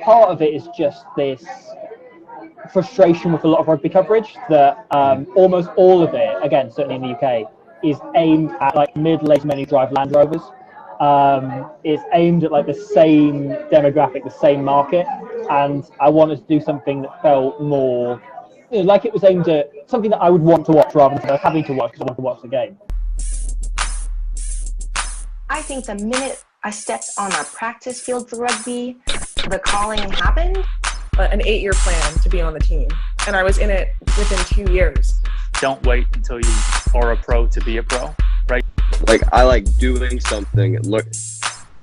part of it is just this frustration with a lot of rugby coverage that almost all of it, again, certainly in the UK, is aimed at like middle-aged men who drive Land Rovers. It's aimed at like the same demographic, the same market, and I wanted to do something that felt more like it was aimed at something that I would want to watch rather than having to watch because I want to watch the game. I think the minute I stepped on a practice field for rugby, the calling happened. An 8-year plan to be on the team, and I was in it within 2 years. Don't wait until you are a pro to be a pro, right? Like, I like doing something,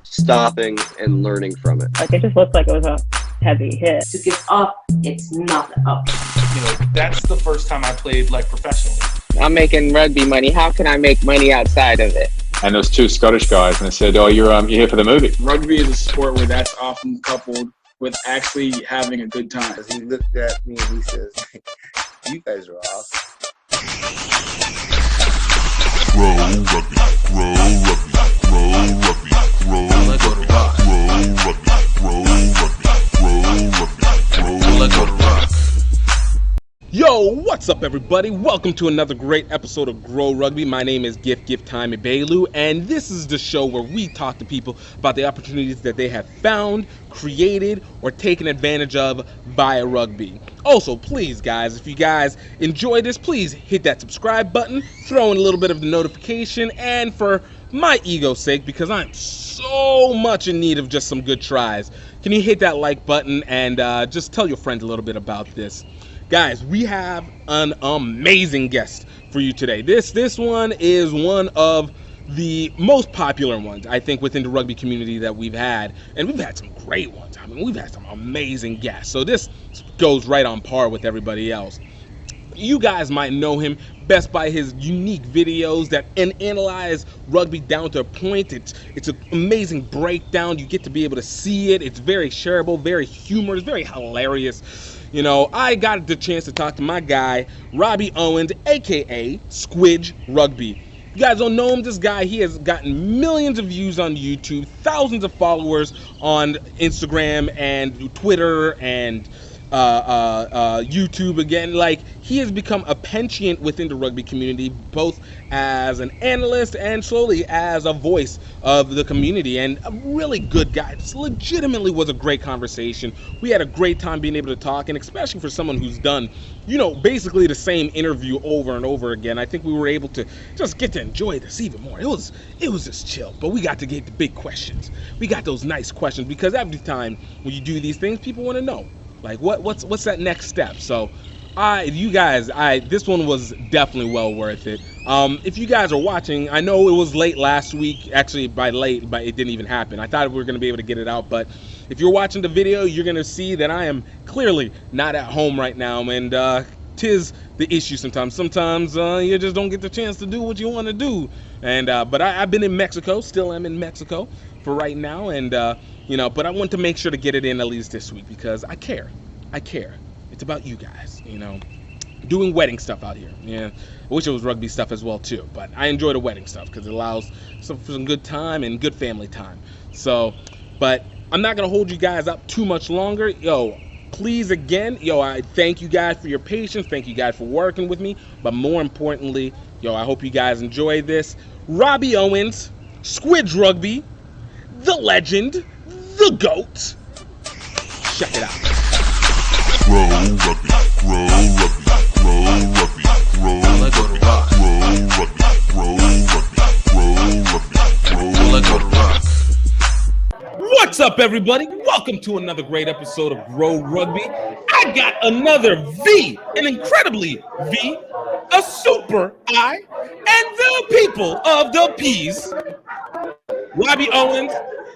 stopping and learning from it. Like, it just looked like it was a heavy hit. To give up, it's not up. You know, that's the first time I played like professionally. I'm making rugby money. How can I make money outside of it? And there was 2 Scottish guys, and they said, "Oh, you're here for the movie." Rugby is a sport where that's often coupled with actually having a good time. He looked at me and he says, "You guys are awesome." Grow Rugby, Grow Rugby, Grow Rugby, Grow Rugby, Grow Rugby, Grow Rugby, Grow Rugby. Yo, what's up, everybody? Welcome to another great episode of Grow Rugby. My name is GiftTime Ibelu, and this is the show where we talk to people about the opportunities that they have found, created, or taken advantage of via rugby. Also, please, guys, if you guys enjoy this, please hit that subscribe button, throw in a little bit of the notification, and for my ego's sake, because I'm so much in need of just some good tries, can you hit that like button and just tell your friends a little bit about this. Guys, we have an amazing guest for you today. This one is one of the most popular ones, I think, within the rugby community that we've had. And we've had some great ones. I mean, we've had some amazing guests. So this goes right on par with everybody else. You guys might know him best by his unique videos that analyze rugby down to a point. It's an amazing breakdown. You get to be able to see it. It's very shareable, very humorous, very hilarious. You know, I got the chance to talk to my guy, Robbie Owens, aka Squidge Rugby. You guys don't know him, this guy, he has gotten millions of views on YouTube, thousands of followers on Instagram and Twitter and YouTube again. Like, he has become a penchant within the rugby community, both as an analyst and slowly as a voice of the community, and a really good guy. This legitimately was a great conversation. We had a great time being able to talk, and especially for someone who's done, you know, basically the same interview over and over again, I think we were able to just get to enjoy this even more. It was just chill, but we got to get the big questions. We got those nice questions, because every time when you do these things, people want to know, like, what's that next step? So this one was definitely well worth it. If you guys are watching, I know it was late last week. Actually, but it didn't even happen. I thought we were going to be able to get it out, but if you're watching the video, you're going to see that I am clearly not at home right now, and tis the issue sometimes. Sometimes you just don't get the chance to do what you want to do. And but I've been in Mexico, still am in Mexico for right now, and you know, but I want to make sure to get it in at least this week because I care. It's about you guys, you know, doing wedding stuff out here. Yeah, I wish it was rugby stuff as well too, but I enjoy the wedding stuff because it allows some good time and good family time. So, but I'm not gonna hold you guys up too much longer. Yo, please again, I thank you guys for your patience. Thank you guys for working with me. But more importantly, I hope you guys enjoy this. Robbie Owens, Squidge Rugby, the legend, the GOAT. Check it out. Grow Rugby, Grow Rugby, Grow Rugby, Grow Rugby, Grow Rugby, Grow Rugby, Grow Rugby, Grow Rugby. What's up, everybody? Welcome to another great episode of Grow Rugby. I got another V, an incredibly V, a super I, and the people of the P's. Robbie Owens,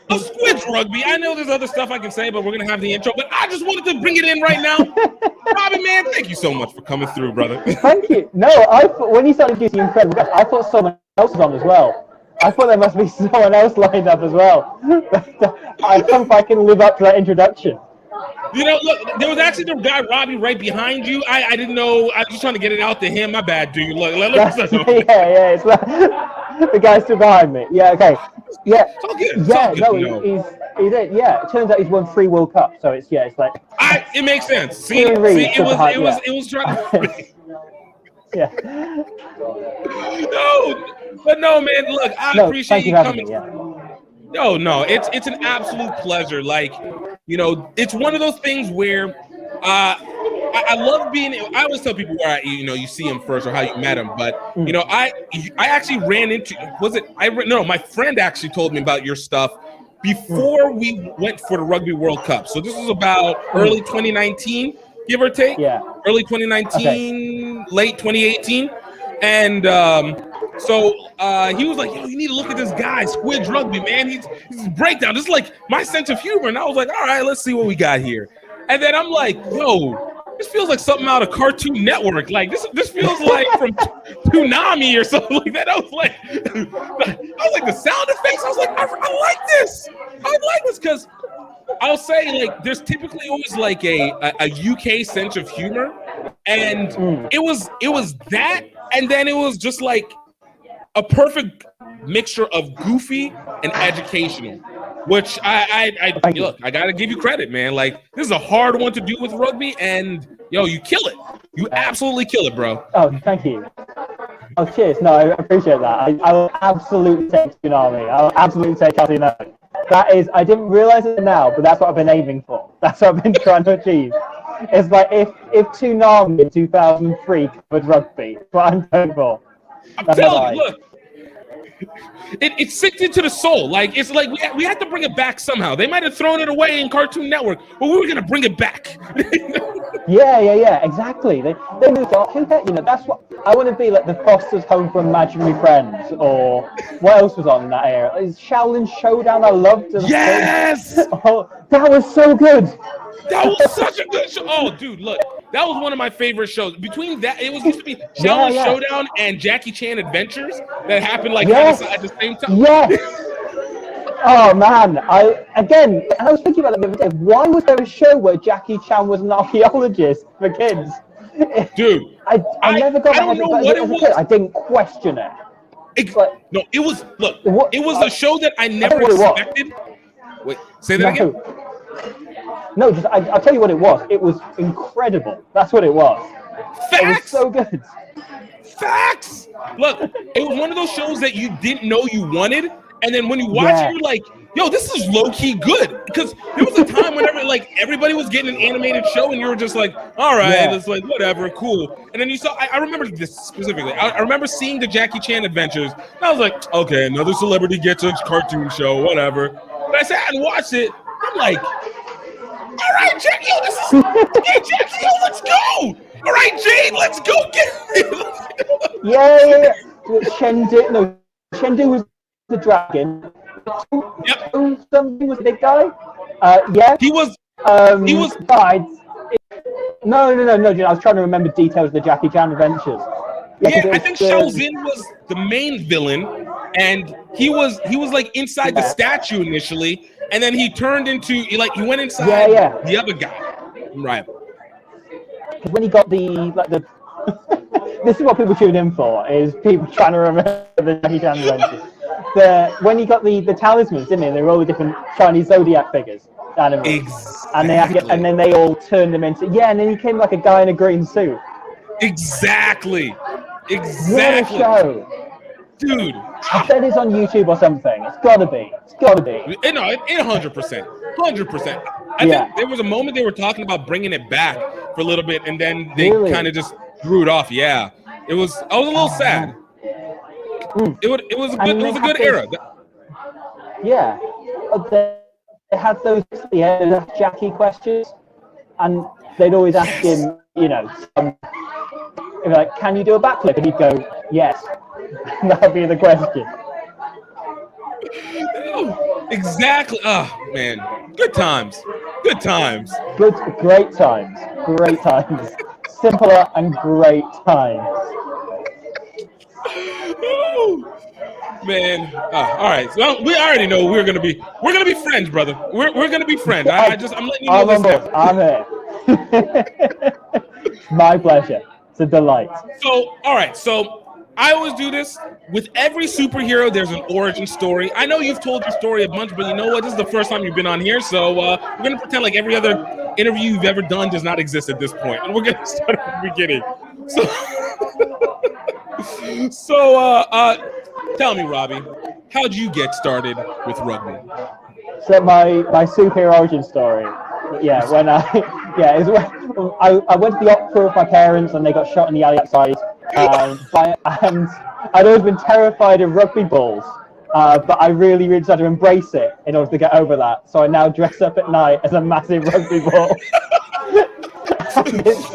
a Squidge Rugby. I know there's other stuff I can say, but we're going to have the intro. But I just wanted to bring it in right now. Robbie, man, thank you so much for coming through, brother. Thank you. No, when you started using incredible guests, I thought someone else was on as well. I thought there must be someone else lined up as well. I hope I can live up to that introduction. You know, look, there was actually the guy, Robbie, right behind you. I didn't know. I was just trying to get it out to him. My bad, dude. Look. Yeah, it's like, the guy stood behind me. Yeah, okay. Yeah, It's all good. It's yeah, all good, no, you know. he did. Yeah, it turns out he's won 3 World Cups, so it's like. It makes sense. See, Kieran Reid it took the hype, was trying to. Yeah. No, but no, man. Look, I appreciate you coming. No, it's an absolute pleasure. Like, you know, it's one of those things where I love being. I always tell people where you see him first or how you met him, but you know, I actually ran into. My friend actually told me about your stuff before we went for the Rugby World Cup. So this was about early 2019, give or take. Yeah. Early 2019, late 2018, and so he was like, "Yo, you need to look at this guy, Squidge Rugby, man. He's breakdown. This is like my sense of humor." And I was like, "All right, let's see what we got here." And then I'm like, "Yo, this feels like something out of Cartoon Network. Like this feels like from Toonami or something like that." I was like the sound effects. I was like, I like this. I like this because I'll say like there's typically always like a UK sense of humor, and it was that, and then it was just like a perfect mixture of goofy and educational, which I look, I gotta give you credit, man. Like this is a hard one to do with rugby, and yo, you kill it. You absolutely kill it, bro. Oh, thank you. Oh, cheers. No, I appreciate that. I will absolutely take Tsunami. I'll absolutely take Tsunami. That is, I didn't realize it now, but that's what I've been aiming for. That's what I've been trying to achieve. It's like if Tsunami in 2003 covered rugby, that's what I'm going for. I'm telling you, look. It sicked into the soul. Like it's like we had to bring it back somehow. They might have thrown it away in Cartoon Network, but we were gonna bring it back. Yeah, exactly. They moved on. Who cares? You know, that's what I want to be, like the Foster's Home for Imaginary Friends, or what else was on in that era? Is Shaolin Showdown? I loved it. Yes. Oh, that was so good. That was such a good show. Oh, dude, look. That was one of my favorite shows. Between that, it used to be Shaolin Showdown and Jackie Chan Adventures that happened like kind of at the same time. Yes. Oh man, I was thinking about that the other day. Why was there a show where Jackie Chan was an archaeologist for kids? Dude, I never got. I don't know what it was. I didn't question it. No, it was. Look, it was a show that I never expected. Wait, say that again. No, just I'll tell you what it was. It was incredible. That's what it was. Facts. It was so good. Facts. Look, it was one of those shows that you didn't know you wanted, and then when you watch it, you're like, "Yo, this is low key good." Because there was a time whenever like everybody was getting an animated show, and you were just like, "All right, it's like whatever, cool." And then you saw. I remember this specifically. I remember seeing the Jackie Chan Adventures. And I was like, "Okay, another celebrity gets a cartoon show, whatever." But I sat and watched it. I'm like, all right, Jackie, hey, Jackie, let's go. All right, Jade, let's go get it. Yeah. Shendu was the dragon. Yep. Something was the big guy. He was. Guides. No. Dude, I was trying to remember details of the Jackie Chan Adventures. Yeah, I think Shaozin was the main villain, and he was like inside the statue initially, and then he turned into he went inside the other guy. Right. Because when he got the this is what people tune in for, is people trying to remember the Jackie Chan Adventures. When he got the talismans, didn't he? They were all the different Chinese zodiac figures. Exactly. And then they all turned him into and then he came like a guy in a green suit. Exactly. What a show. Dude. I bet it's on YouTube or something. It's gotta be. No, 100%. 100%. I think there was a moment they were talking about bringing it back for a little bit, and then they kind of just threw it off. Yeah. I was a little sad. It was a good era. Yeah. They had those Jackie questions, and they'd always ask him, like, can you do a backflip? And he'd go, yes. That'd be the question. Exactly. Oh, man. Good times. Great times. Simpler and great times. Man. All right. So we already know we're gonna be friends, brother. We're gonna be friends. I'm letting you know this now. I'm here. My pleasure. It's a delight. So, all right. So I always do this with every superhero. There's an origin story. I know you've told your story a bunch, but you know what? This is the first time you've been on here, so we're gonna pretend like every other interview you've ever done does not exist at this point, and we're gonna start at the beginning. So, tell me, Robbie, how'd you get started with rugby? So my superhero origin story, when I went to the opera with my parents and they got shot in the alley outside, and I'd always been terrified of rugby balls, but I really decided to embrace it in order to get over that. So I now dress up at night as a massive rugby ball. And it's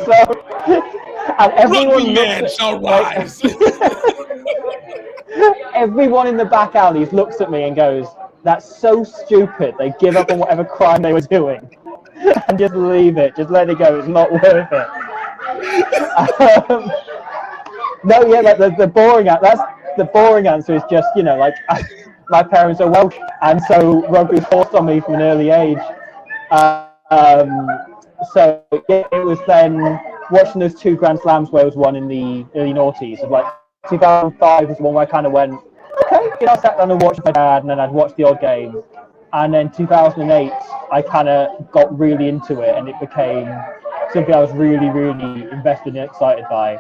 and everyone Rugby man shall rise. Everyone in the back alleys looks at me and goes, "That's so stupid." They give up on whatever crime they were doing and just leave it. Just let it go. It's not worth it. The boring answer is just, my parents are Welsh, and so rugby was forced on me from an early age. So it was then watching those 2 Grand Slams Wales won in the early noughties. Of 2005 was the one where I kind of went, okay, I sat down and watched my dad, and then I'd watch the odd game. And then 2008, I kind of got really into it, and it became something I was really, really invested and excited by.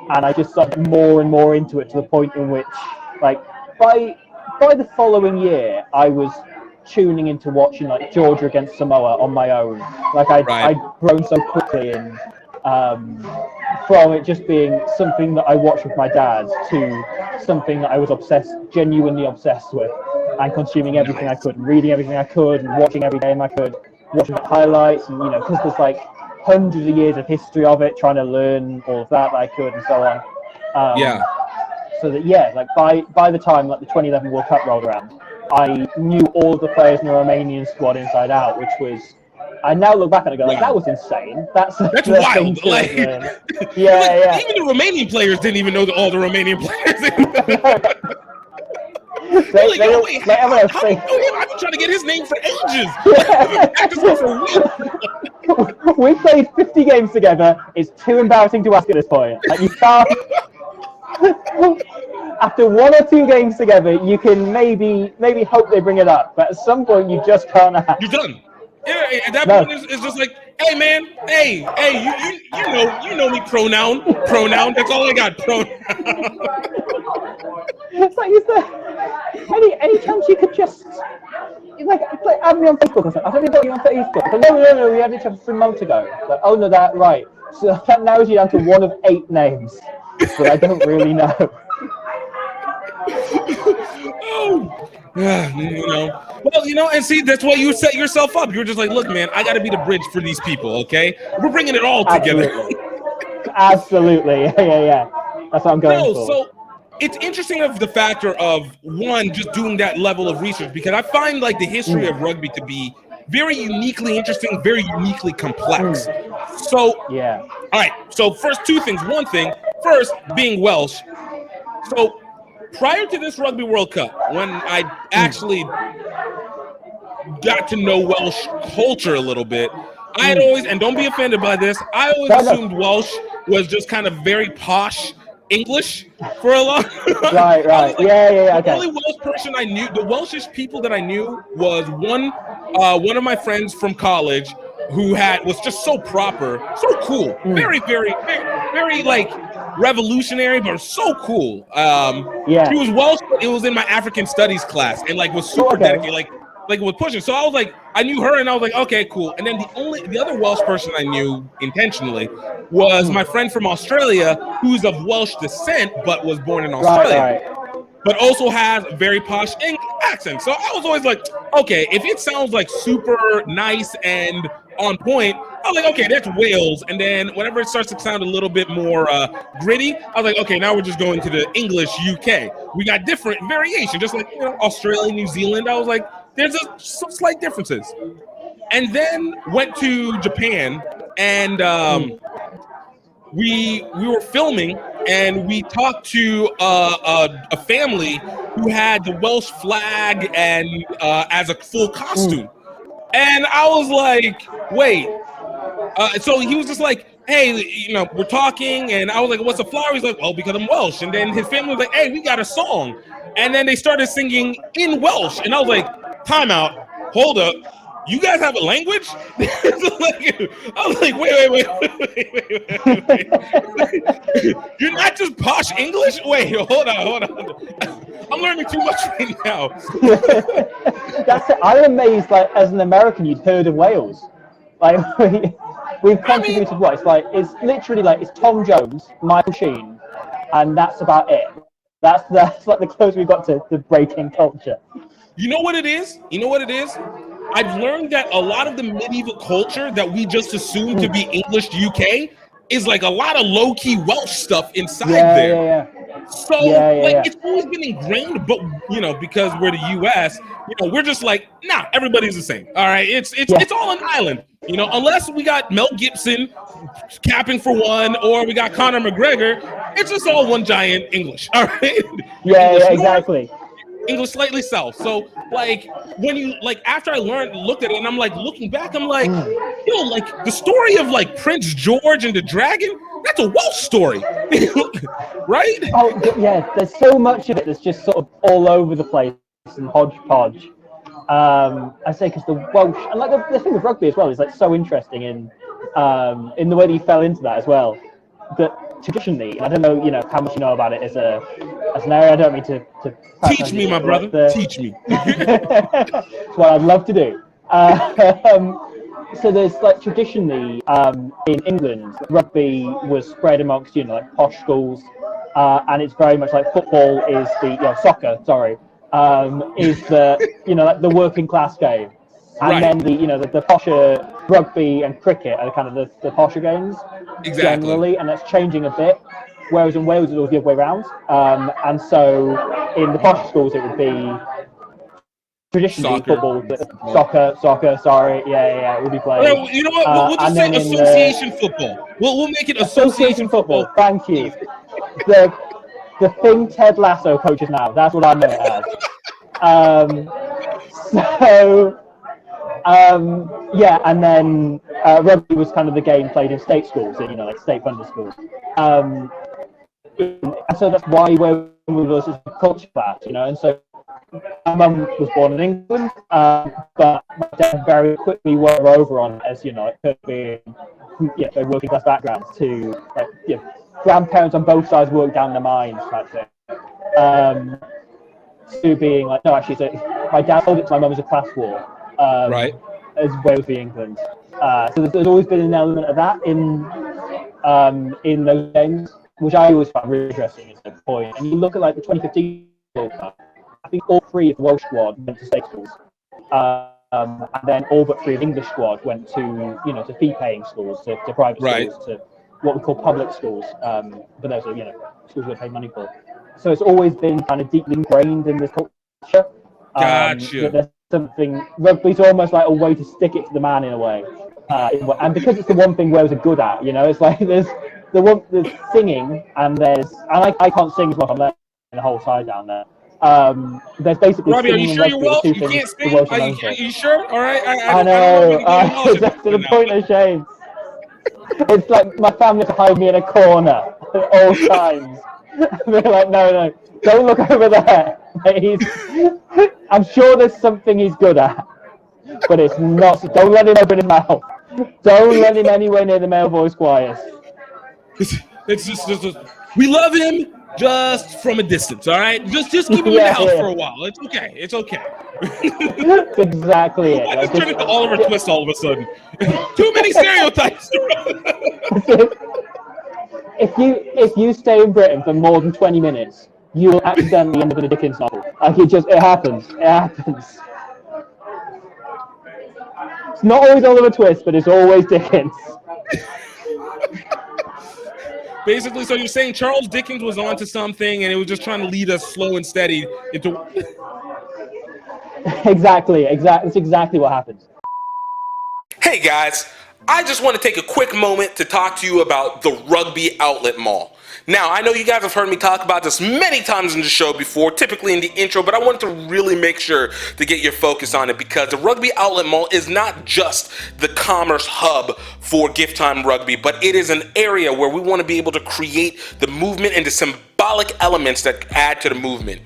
And I just got more and more into it to the point in which, by the following year, I was tuning into watching Georgia against Samoa on my own. I'd grown so quickly, and from it just being something that I watched with my dad to something that I was genuinely obsessed with, and consuming everything I could, and reading everything I could, and watching every game I could, watching highlights, and because there's hundreds of years of history of it, trying to learn all of that I could, and so on. So that by the time the 2011 World Cup rolled around, I knew all of the players in the Romanian squad inside out, which was, I now look back and I go, that was insane. That's wild. Even the Romanian players didn't even know all the Romanian players. I've been trying to get his name for ages. We played 50 games together. It's too embarrassing to ask at this point. You can't. After 1 or 2 games together, you can maybe hope they bring it up, but at some point you just can't ask. You're done. Yeah, at that point it's just like, hey man, you know me, pronoun. That's all I got, pronoun. It's like, is there any chance you could just add me on Facebook or something? I don't got you on Facebook. No, we had each other 3 months ago. Oh no, that right. So that narrows you down to 1 of 8 names that I don't really know. And see, that's why you set yourself up. You're just like, look, man, I got to be the bridge for these people, okay? We're bringing it all together. Absolutely. Yeah. That's what I'm going for. So it's interesting of the factor of, one, just doing that level of research, because I find the history of rugby to be very uniquely interesting, very uniquely complex. So, all right. So first, 2 things. One thing, first, being Welsh. So prior to this Rugby World Cup, when I actually got to know Welsh culture a little bit, I had always, and don't be offended by this, I always assumed Welsh was just kind of very posh English for a long time. Right. Yeah. The only Welsh person I knew, the Welshish people that I knew was one of my friends from college who was just so proper, so cool, very, very, very, very revolutionary, but so cool. She was Welsh, but it was in my African studies class, and was super dedicated, was pushing. So I was like, I knew her, and I was like, okay, cool. And then the other Welsh person I knew intentionally was my friend from Australia, who's of Welsh descent, but was born in Australia, but also has a very posh accent. So I was always like, okay, if it sounds super nice and on point, I was like, okay, that's Wales. And then whenever it starts to sound a little bit more gritty, I was like, okay, now we're just going to the English UK. We got different variation, just like Australia, New Zealand. I was like, there's some slight differences. And then went to Japan, and we were filming, and we talked to a family who had the Welsh flag and as a full costume. And I was like, wait. So he was just like, hey, we're talking, and I was like, what's a flower? He's like, well, because I'm Welsh. And then his family was like, hey, we got a song. And then they started singing in Welsh. And I was like, time out, hold up. You guys have a language? I was like, wait. You're not just posh English? Wait, hold on. I'm learning too much right now. That's it. I'm amazed, like, as an American, you'd heard of Wales. Like, we've contributed what? It's literally like, it's Tom Jones, Michael Sheen, and that's about it. That's like the closest we've got to breaking culture. You know what it is? I've learned that a lot of the medieval culture that we just assume to be English UK is like a lot of low-key Welsh stuff inside there. Yeah. So it's always been ingrained, but because we're the US, we're just like, nah, everybody's the same. All right, it's all an island. Unless we got Mel Gibson capping for one, or we got Conor McGregor, it's just all one giant English. All right. Yeah, exactly. English slightly south. So like when you after I looked at it, and I'm like looking back, I'm like, like the story of like Prince George and the Dragon, that's a Welsh story. Right? Oh yeah, there's so much of it that's just sort of all over the place and hodgepodge. I say because the Welsh, and like the thing with rugby as well is like so interesting in the way that he fell into that as well. That traditionally, I don't know, how much you know about it as an area. I don't mean to teach me, my brother. Teach me. It's what I'd love to do. So there's like traditionally in England, rugby was spread amongst like posh schools, and it's very much like football is soccer. Sorry, is the like the working class game, and then the posher rugby and cricket are kind of the posher games generally, and that's changing a bit. Whereas in Wales, it was the other way around. And so in the posh schools, it would be traditionally football, soccer. Sorry, yeah, we'll be playing. Well, you know what? We'll just say association football. We'll make it association football. Thank you. The thing Ted Lasso coaches now. That's what I know it as. And then rugby was kind of the game played in state schools, like state-funded schools. And so that's why we're with us as a culture class, and so my mum was born in England, but my dad very quickly went over on it as, it could be, working class backgrounds to, grandparents on both sides work down their minds type thing. To being like, no, actually, so my dad told it to my mum as a class war, right, as Wales v England. So there's always been an element of that in those games, which I always found really interesting as a point. And you look at like the 2015 World Cup, I think all three of the Welsh squad went to state schools, and then all but three of the English squad went to to fee-paying schools, to private schools, to what we call public schools, but those are schools we pay money for. So it's always been kind of deeply ingrained in this culture. Gotcha. There's something, rugby's almost like a way to stick it to the man in a way, and because it's the one thing Wales are good at, it's like there's singing, and I can't sing as well. I'm letting the whole side down there. There's basically Robbie, are you sure you're Welsh? You can't sing? Are you sure? All right. I know. That's to the point of shame. It's like my family hide me in a corner at all times. They're like, no, don't look over there. I'm sure there's something he's good at, but it's not. Don't let him open his mouth. Don't let him anywhere near the male voice choirs. It's just we love him just from a distance, all right? Just keep him in the house for a while. It's okay. That's exactly it. I just turned into Oliver Twist all of a sudden. Too many stereotypes. If you stay in Britain for more than 20 minutes, you will accidentally end up in a Dickens novel. Like it happens. It's not always Oliver Twist, but it's always Dickens. Basically, so you're saying Charles Dickens was onto something, and it was just trying to lead us slow and steady into. Exactly. That's exactly what happens. Hey guys, I just want to take a quick moment to talk to you about the Rugby Outlet Mall. Now, I know you guys have heard me talk about this many times in the show before, typically in the intro, but I wanted to really make sure to get your focus on it because the Rugby Outlet Mall is not just the commerce hub for GiftTime Rugby, but it is an area where we want to be able to create the movement and the symbolic elements that add to the movement.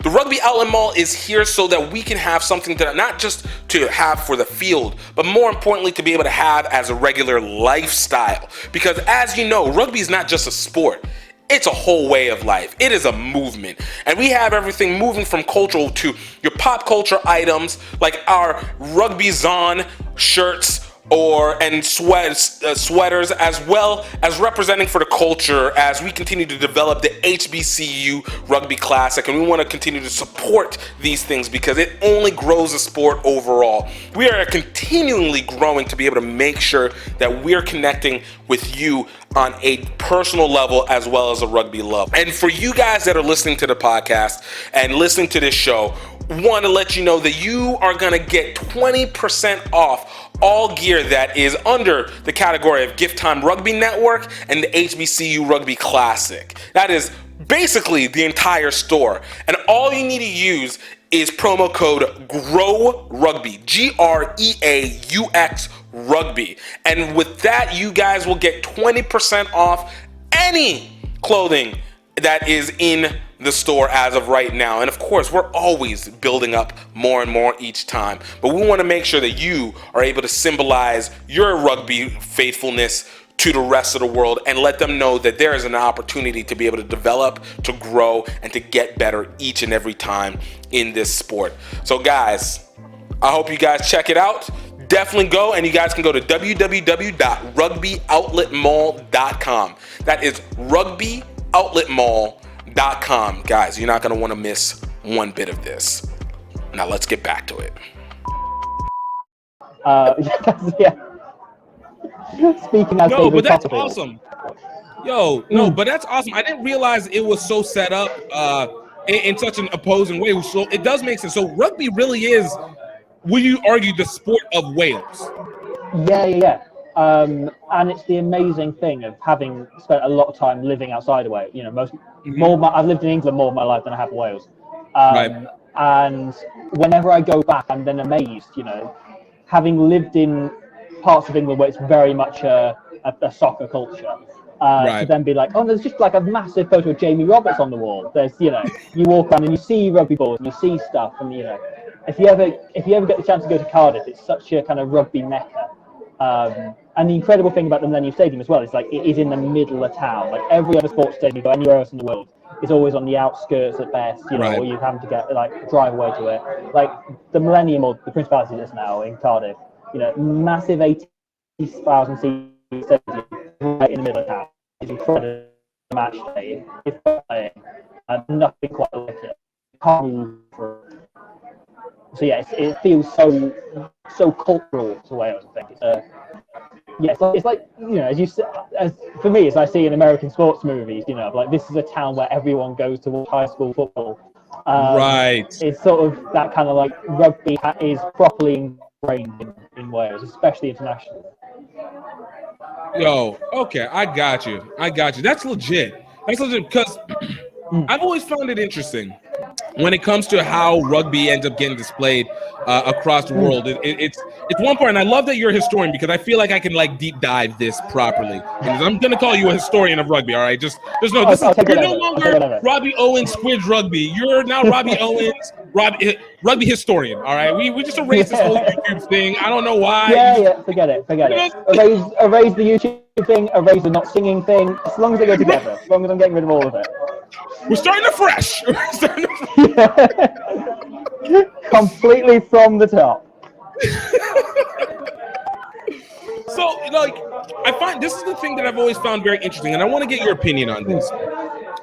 The Rugby Outlet Mall is here so that we can have something that not just to have for the field, but more importantly to be able to have as a regular lifestyle. Because as you know, rugby is not just a sport. It's a whole way of life. It is a movement. And we have everything moving from cultural to your pop culture items like our Rugby Zon shirts and sweaters, as well as representing for the culture as we continue to develop the HBCU Rugby Classic, and we want to continue to support these things because it only grows the sport overall. We are continually growing to be able to make sure that we're connecting with you on a personal level as well as a rugby love. And for you guys that are listening to the podcast and listening to this show, want to let you know that you are going to get 20% off all gear that is under the category of GiftTime Rugby Network and the HBCU Rugby Classic. That is basically the entire store. And all you need to use is promo code GROW Rugby, GREAUX Rugby. And with that, you guys will get 20% off any clothing that is in the store as of right now. And of course, we're always building up more and more each time, but we want to make sure that you are able to symbolize your rugby faithfulness to the rest of the world and let them know that there is an opportunity to be able to develop, to grow, and to get better each and every time in this sport. So guys, I hope you guys check it out. Definitely go, and you guys can go to www.rugbyoutletmall.com. That is rugbyoutletmall.com. Guys, you're not going to want to miss one bit of this. Now let's get back to it. Yeah. Speaking as no, but that's awesome. But that's awesome. I didn't realize it was so set up in such an opposing way. So it does make sense. So rugby really is, will you argue, the sport of Wales? Yeah. And it's the amazing thing of having spent a lot of time living outside of Wales. You know, I've lived in England more of my life than I have in Wales. Right. And whenever I go back, I'm then amazed, you know, having lived in parts of England where it's very much a soccer culture. To then be like, oh, there's just like a massive photo of Jamie Roberts on the wall. There's, you know, you walk around and you see rugby balls and you see stuff, and you know, if you ever get the chance to go to Cardiff, it's such a kind of rugby mecca. And the incredible thing about the Millennium Stadium as well is like it is in the middle of town. Like every other sports stadium you go anywhere else in the world is always on the outskirts at best, you know, or you have to get like drive away to it. Like the Millennium or the Principality that's now in Cardiff, you know, massive 80,000 seat stadium right in the middle of town. It's incredible match day. It's playing, and nothing quite like it. Can't move for it. So yeah, it feels so cultural to Wales. I think it's like you know, for me, as I see in American sports movies, you know, like this is a town where everyone goes to watch high school football. Right. It's sort of that kind of like rugby is properly ingrained in Wales, especially internationally. Okay, I got you. That's legit because I've always found it interesting when it comes to how rugby ends up getting displayed across the world. It's one part, and I love that you're a historian because I feel like I can like deep dive this properly. And I'm gonna call you a historian of rugby, all right? You're no longer Robbie Owens, Squidge Rugby. You're now Robbie Owens, rugby historian, all right? We just erased this whole YouTube thing. I don't know why. Yeah, forget it. Erase the YouTube thing, erase the not singing thing. As long as they go together, as long as I'm getting rid of all of it. We're starting afresh. Completely from the top. So, like, I find this is the thing that I've always found very interesting, and I want to get your opinion on this.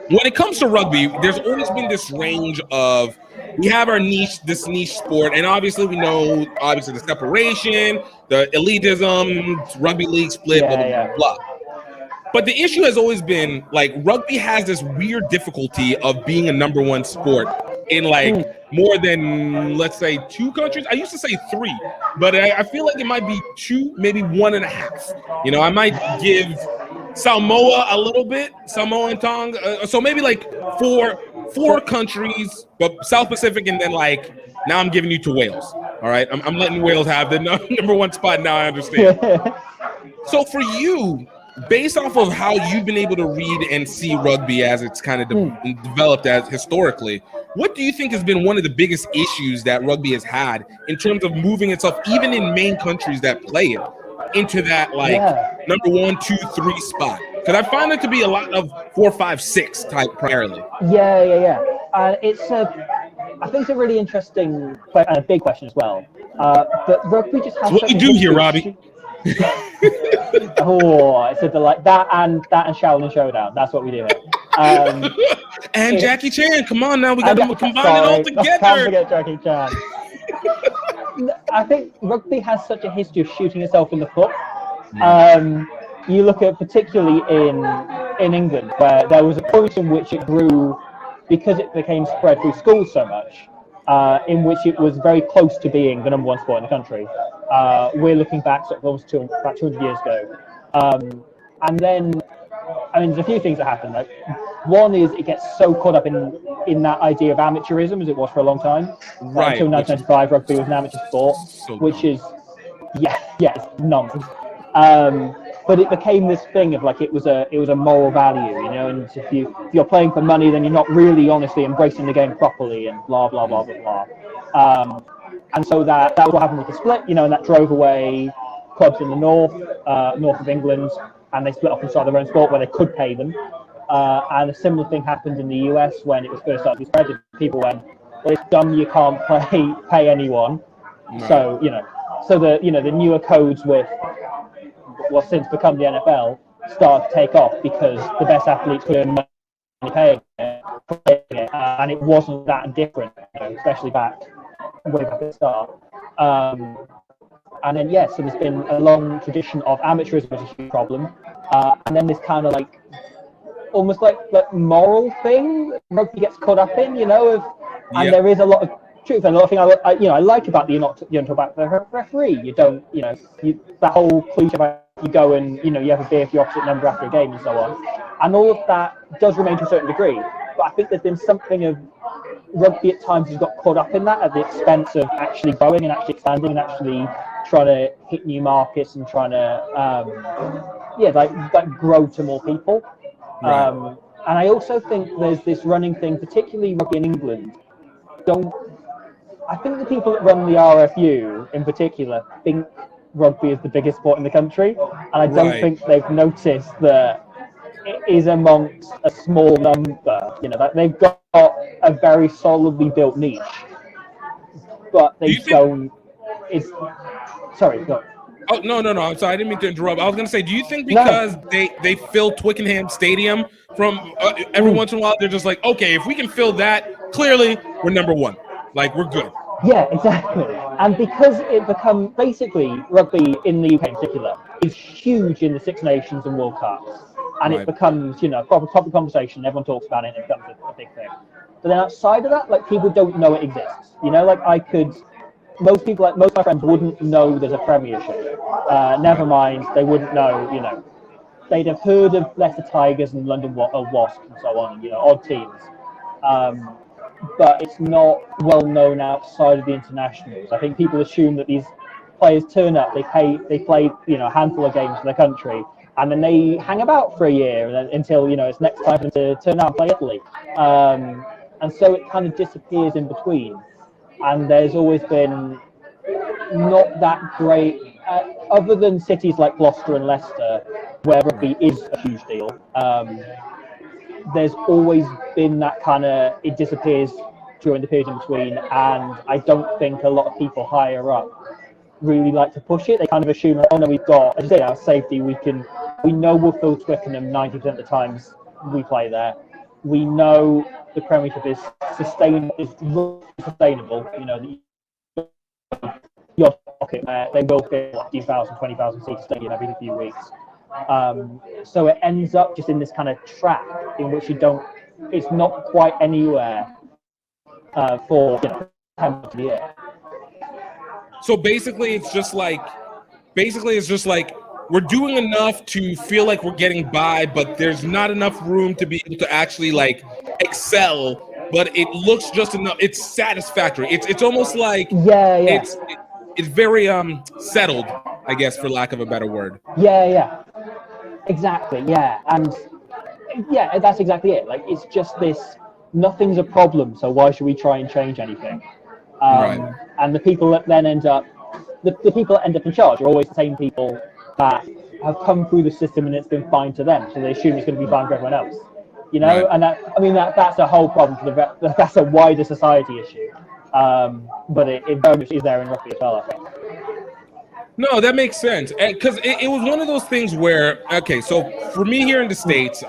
When it comes to rugby, there's always been this range of, we have our this niche sport, and obviously we know, the separation, the elitism, rugby league split, blah, blah. But the issue has always been, like, rugby has this weird difficulty of being a number one sport in like more than, let's say, 2 countries. I used to say 3, but I feel like it might be 2, maybe 1.5. You know, I might give Samoa a little bit, Samoa and Tonga. So maybe like four countries, but South Pacific, and then like now I'm giving you to Wales. All right, I'm letting Wales have the number 1 spot now. I understand. So for you, based off of how you've been able to read and see rugby as it's kind of developed as historically, what do you think has been one of the biggest issues that rugby has had in terms of moving itself, even in main countries that play it, into that like number 1, 2, 3 spot? Because I find it to be a lot of 4, 5, 6 type primarily. Yeah. I think it's a really interesting and a big question as well. But rugby just has. So what you do here, Robbie? Oh, it's a delight. That and Shaolin Showdown. That's what we do here. And Jackie Chan. Come on now, we got to combine it all together. I can't forget Jackie Chan. I think rugby has such a history of shooting itself in the foot. You look at particularly in England, where there was a point in which it grew because it became spread through schools so much, in which it was very close to being the number 1 sport in the country. We're looking back sort of almost about 200 years ago. And then, I mean, there's a few things that happen. Like, one is it gets so caught up in that idea of amateurism as it was for a long time. Right. Until 1995, rugby was an amateur sport, which is, it's nonsense. But it became this thing of like it was a moral value, you know. And if you're playing for money, then you're not really honestly embracing the game properly, and blah blah blah blah blah. And so that was what happened with the split, you know, and that drove away clubs in the north of England, and they split off and started their own sport where they could pay them. And a similar thing happened in the US when it was first started to spread. People went, well, it's dumb, you can't pay anyone. Right. So the newer codes with what's since become the NFL started to take off because the best athletes could earn money paying it, and it wasn't that different, you know, especially way back at the start. And then so there's been a long tradition of amateurism as a huge problem, and then this kind of like almost like moral thing rugby gets caught up in, you know, and there is a lot of truth and a lot of things I like about you don't talk about the referee. You don't, you know, that whole cliche about you go and, you know, you have a beer for your opposite number after a game and so on, and all of that does remain to a certain degree. But I think there's been something of rugby at times has got caught up in that at the expense of actually growing and actually expanding and actually trying to hit new markets and trying to grow to more people. Right. And I also think there's this running thing, particularly rugby in England. I think the people that run the RFU in particular think rugby is the biggest sport in the country, and I don't think they've noticed that it is amongst a small number. You know, that they've got a very solidly built niche, but they don't. Sorry, go. Oh, no. I'm sorry. I didn't mean to interrupt. I was going to say, do you think because they fill Twickenham Stadium from every once in a while, they're just like, okay, if we can fill that, clearly we're number 1. Like, we're good. Yeah, exactly. And because it becomes, basically, rugby in the UK in particular is huge in the Six Nations and World Cups. And it becomes, you know, a proper topic conversation. Everyone talks about it and it becomes a big thing. But then outside of that, like, people don't know it exists. You know, like most of my friends wouldn't know there's a premiership. Never mind, they wouldn't know, you know, they'd have heard of Leicester Tigers and London Wasps and so on, you know, odd teams. But it's not well known outside of the internationals. I think people assume that these players turn up, they play, you know, a handful of games for their country, and then they hang about for a year and then, until, you know, it's next time for them to turn out and play Italy. And so it kind of disappears in between. And there's always been not that great, other than cities like Gloucester and Leicester, where rugby is a huge deal. There's always been that kind of, it disappears during the period in between, and I don't think a lot of people higher up really like to push it. They kind of assume, oh no, we've got, as I say, our safety, we know we'll fill Twickenham 90% of the times we play there. We know the Premiership is sustainable, you know, your pocket where they will fill 10,000, 20,000 seats stadium every few weeks. So it ends up just in this kind of trap in which it's not quite anywhere for 10 months of the year. So basically, it's just like we're doing enough to feel like we're getting by, but there's not enough room to be able to actually like excel. But it looks just enough. It's satisfactory. It's almost like it's very settled, I guess, for lack of a better word. Yeah, exactly. Yeah, and yeah, that's exactly it. Like, it's just this. Nothing's a problem, so why should we try and change anything? Right. And the people that then end up, the people that end up in charge are always the same people that have come through the system and it's been fine to them, so they assume it's going to be fine for everyone else. Right. And that's a whole problem for that's a wider society issue. But it very much is there in rugby as well, I think. No, that makes sense, because it was one of those things where, okay, so for me here in the States,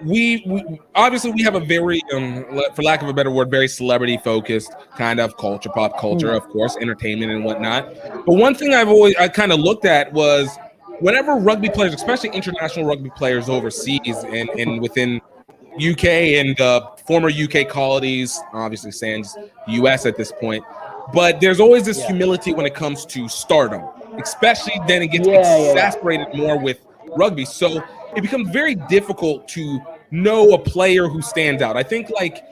we obviously we have a very, for lack of a better word, very celebrity-focused kind of culture, pop culture, of course, entertainment and whatnot. But one thing I kind of looked at was whenever rugby players, especially international rugby players overseas and within UK and former UK colonies, obviously sans the US at this point, but there's always this humility when it comes to stardom, especially then it gets exasperated more with rugby. So it becomes very difficult to know a player who stands out. I think like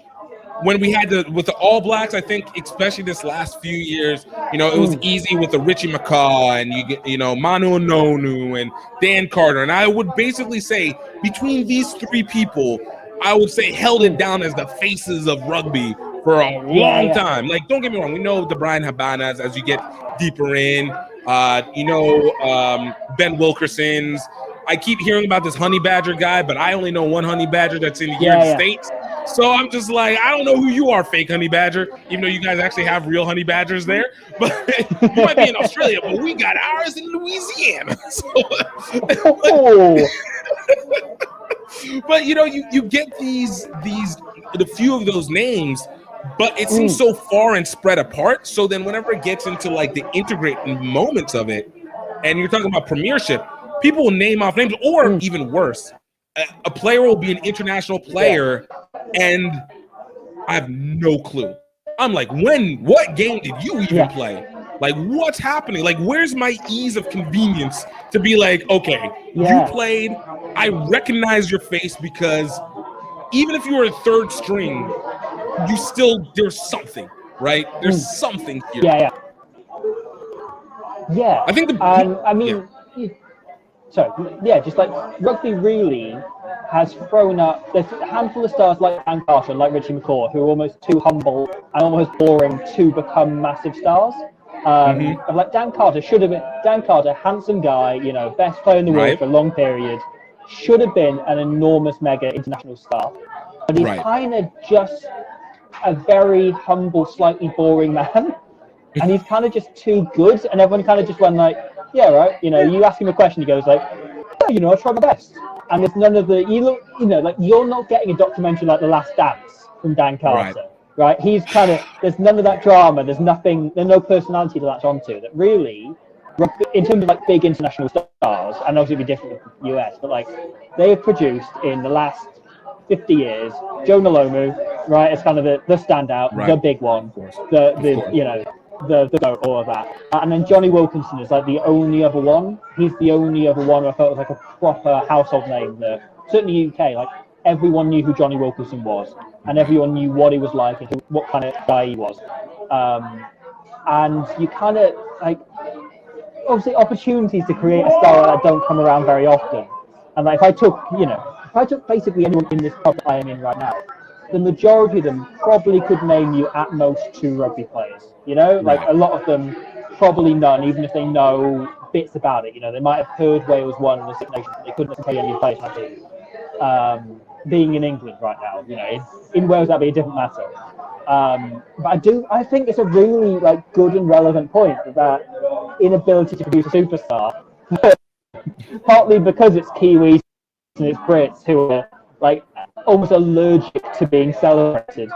when we had with the All Blacks, I think especially this last few years, it was easy with the Richie McCaw and you get, Manu Nonu and Dan Carter. And I would basically say between these three people, I would say held it down as the faces of rugby for a long time. Like, don't get me wrong, we know the Brian Habanas as you get deeper in, Ben Wilkerson's. I keep hearing about this honey badger guy, but I only know one honey badger that's in here in the States. So I'm just like, I don't know who you are, fake honey badger, even though you guys actually have real honey badgers there. But you might be in Australia, but we got ours in Louisiana. But you get the few of those names, but it seems so far and spread apart. So then whenever it gets into like the integrating moments of it, and you're talking about premiership, people will name off names, or even worse, a player will be an international player, and I have no clue. I'm like, what game did you even play? Like, what's happening? Like, where's my ease of convenience to be like, okay, you played, I recognize your face, because even if you were a third string, there's something, right? There's something here. Yeah. I think just like rugby really has thrown up. There's a handful of stars like Dan Carter, like Richie McCaw, who are almost too humble and almost boring to become massive stars. Like Dan Carter, handsome guy, best player in the world for a long period, should have been an enormous mega international star, but he's kind of just a very humble, slightly boring man, and he's kind of just too good, and everyone kind of just went like, yeah, right, you ask him a question, he goes like, yeah, I tried my best. And there's none of the, like, you're not getting a documentary like The Last Dance from Dan Carter, right? He's kind of, there's none of that drama, there's no personality to latch onto that really, in terms of like big international stars, and obviously it'd be different with the US, but like, they have produced in the last 50 years, Joe Nalomu, right, it's kind of the standout, the big one, the goat, all of that. And then Johnny Wilkinson is like the only other one. He's the only other one I felt was like a proper household name there. Certainly UK, like everyone knew who Johnny Wilkinson was, and everyone knew what he was like and what kind of guy he was. And you kind of like, obviously opportunities to create a style that don't come around very often. And like if I took basically anyone in this club that I am in right now, the majority of them probably could name you at most 2 rugby players. Like a lot of them, probably none, even if they know bits about it. They might have heard Wales won in the Six Nations, but they couldn't tell you any players like it. Being in England right now, in Wales that'd be a different matter. But I think it's a really like good and relevant point that inability to produce a superstar, partly because it's Kiwis and it's Brits who are like almost allergic to being celebrated.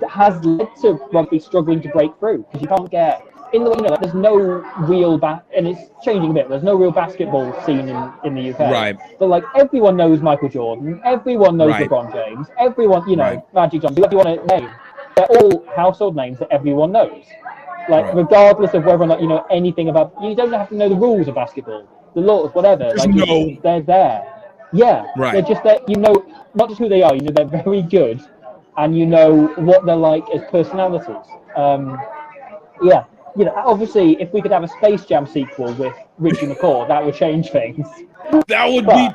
has led to rugby struggling to break through, because you can't get in the way, like, there's no real and it's changing a bit. There's no real basketball scene in the UK. Right. But like everyone knows Michael Jordan, everyone knows Right. LeBron James, everyone, Right. Magic Johnson, whoever you want to name. They're all household names that everyone knows. Like, Right. regardless of whether or not you know anything about, you don't have to know the rules of basketball, the laws, whatever. They're there. Yeah. Right. They're just there. You know, not just who they are. You know, they're very good, and you know what they're like as personalities. Yeah. Obviously, if we could have a Space Jam sequel with Richie McCaw, that would change things. That would be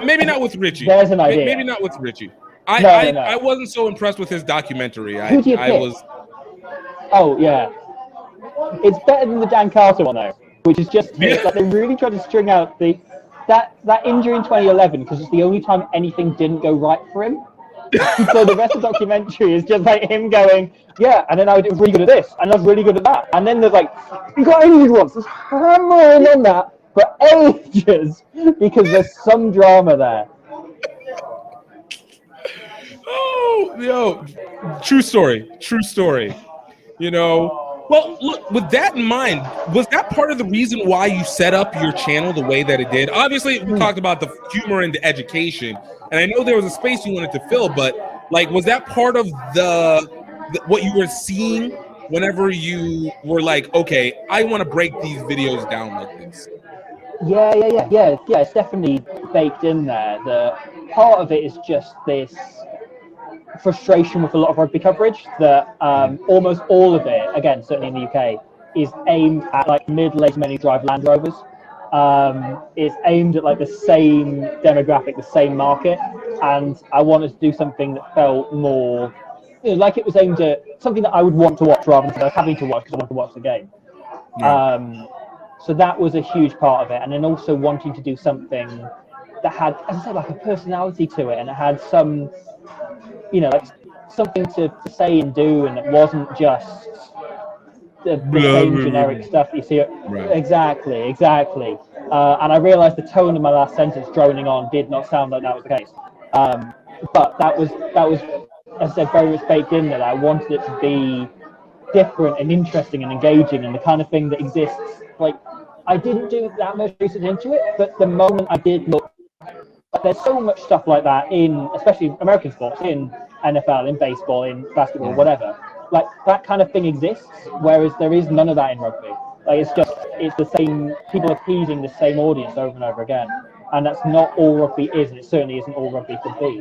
maybe not with Richie. There's an idea. Maybe not with Richie. No. I wasn't so impressed with his documentary. Who do you pick? Oh yeah, it's better than the Dan Carter one though, which is just like they really tried to string out that injury in 2011 because it's the only time anything didn't go right for him. So the rest of the documentary is just like him going, yeah, and then I was really good at this, and I was really good at that, and then there's like, he got injured once, there's hammering on that for ages because there's some drama there. Oh, yo, true story. Well, look, with that in mind, was that part of the reason why you set up your channel the way that it did? Obviously, we talked about the humor and the education, and I know there was a space you wanted to fill, but like, was that part of the what you were seeing whenever you were like, okay, I want to break these videos down like this? Yeah. It's definitely baked in there. The part of it is just this frustration with a lot of rugby coverage that almost all of it, again, certainly in the UK, is aimed at like middle-aged men who drive Land Rovers. It's aimed at like the same demographic, the same market, and I wanted to do something that felt more, like it was aimed at something that I would want to watch rather than having to watch because I want to watch the game. Yeah. So that was a huge part of it, and then also wanting to do something that had, as I said, like a personality to it, and it had some, like something to say and do, and it wasn't just the same generic stuff you see. Right. Exactly. And I realised the tone of my last sentence, droning on, did not sound like that was the case. But that was, as I said, very much baked in that I wanted it to be different and interesting and engaging, and the kind of thing that exists. Like, I didn't do that much research into it, but the moment I did look, there's so much stuff like that in, especially American sports, in NFL, in baseball, in basketball, whatever. Like, that kind of thing exists, whereas there is none of that in rugby. Like, it's the same, people are feeding the same audience over and over again. And that's not all rugby is, and it certainly isn't all rugby could be.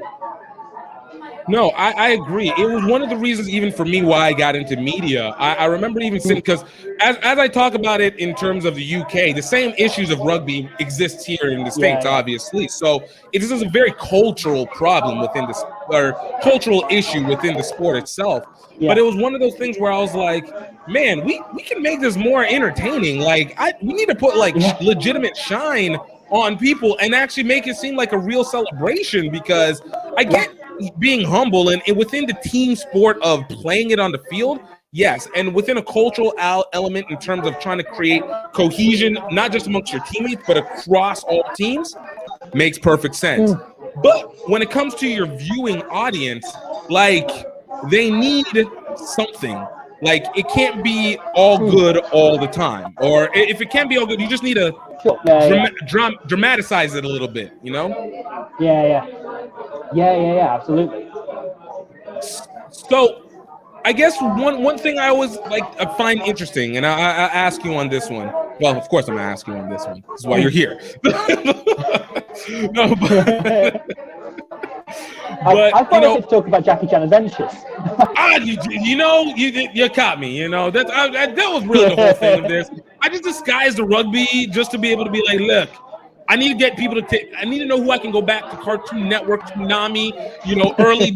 No, I agree. It was one of the reasons, even for me, why I got into media. I remember even sitting, because as I talk about it in terms of the UK, the same issues of rugby exists here in the States, obviously. So it is a very cultural problem within this, or cultural issue within the sport itself. Yeah. But it was one of those things where I was like, man, we can make this more entertaining. Like, we need to put like legitimate shine on people and actually make it seem like a real celebration, because I get being humble and within the team sport of playing it on the field, yes, and within a cultural element in terms of trying to create cohesion, not just amongst your teammates, but across all teams, makes perfect sense. But when it comes to your viewing audience, like, they need something. Like, it can't be all good all the time. Or if it can't be all good, you just need to dramatize it a little bit, you know? Yeah, absolutely. So, I guess one thing I always I find interesting, and I ask you on this one. Well, of course I'm gonna ask you on this one. This is why you're here. No, but I thought I could talk about Jackie Chan Adventures. You caught me. That was really the whole thing of this. I just disguised the rugby just to be able to be like, look, I need to get people to I need to know who I can go back to Cartoon Network, Toonami, early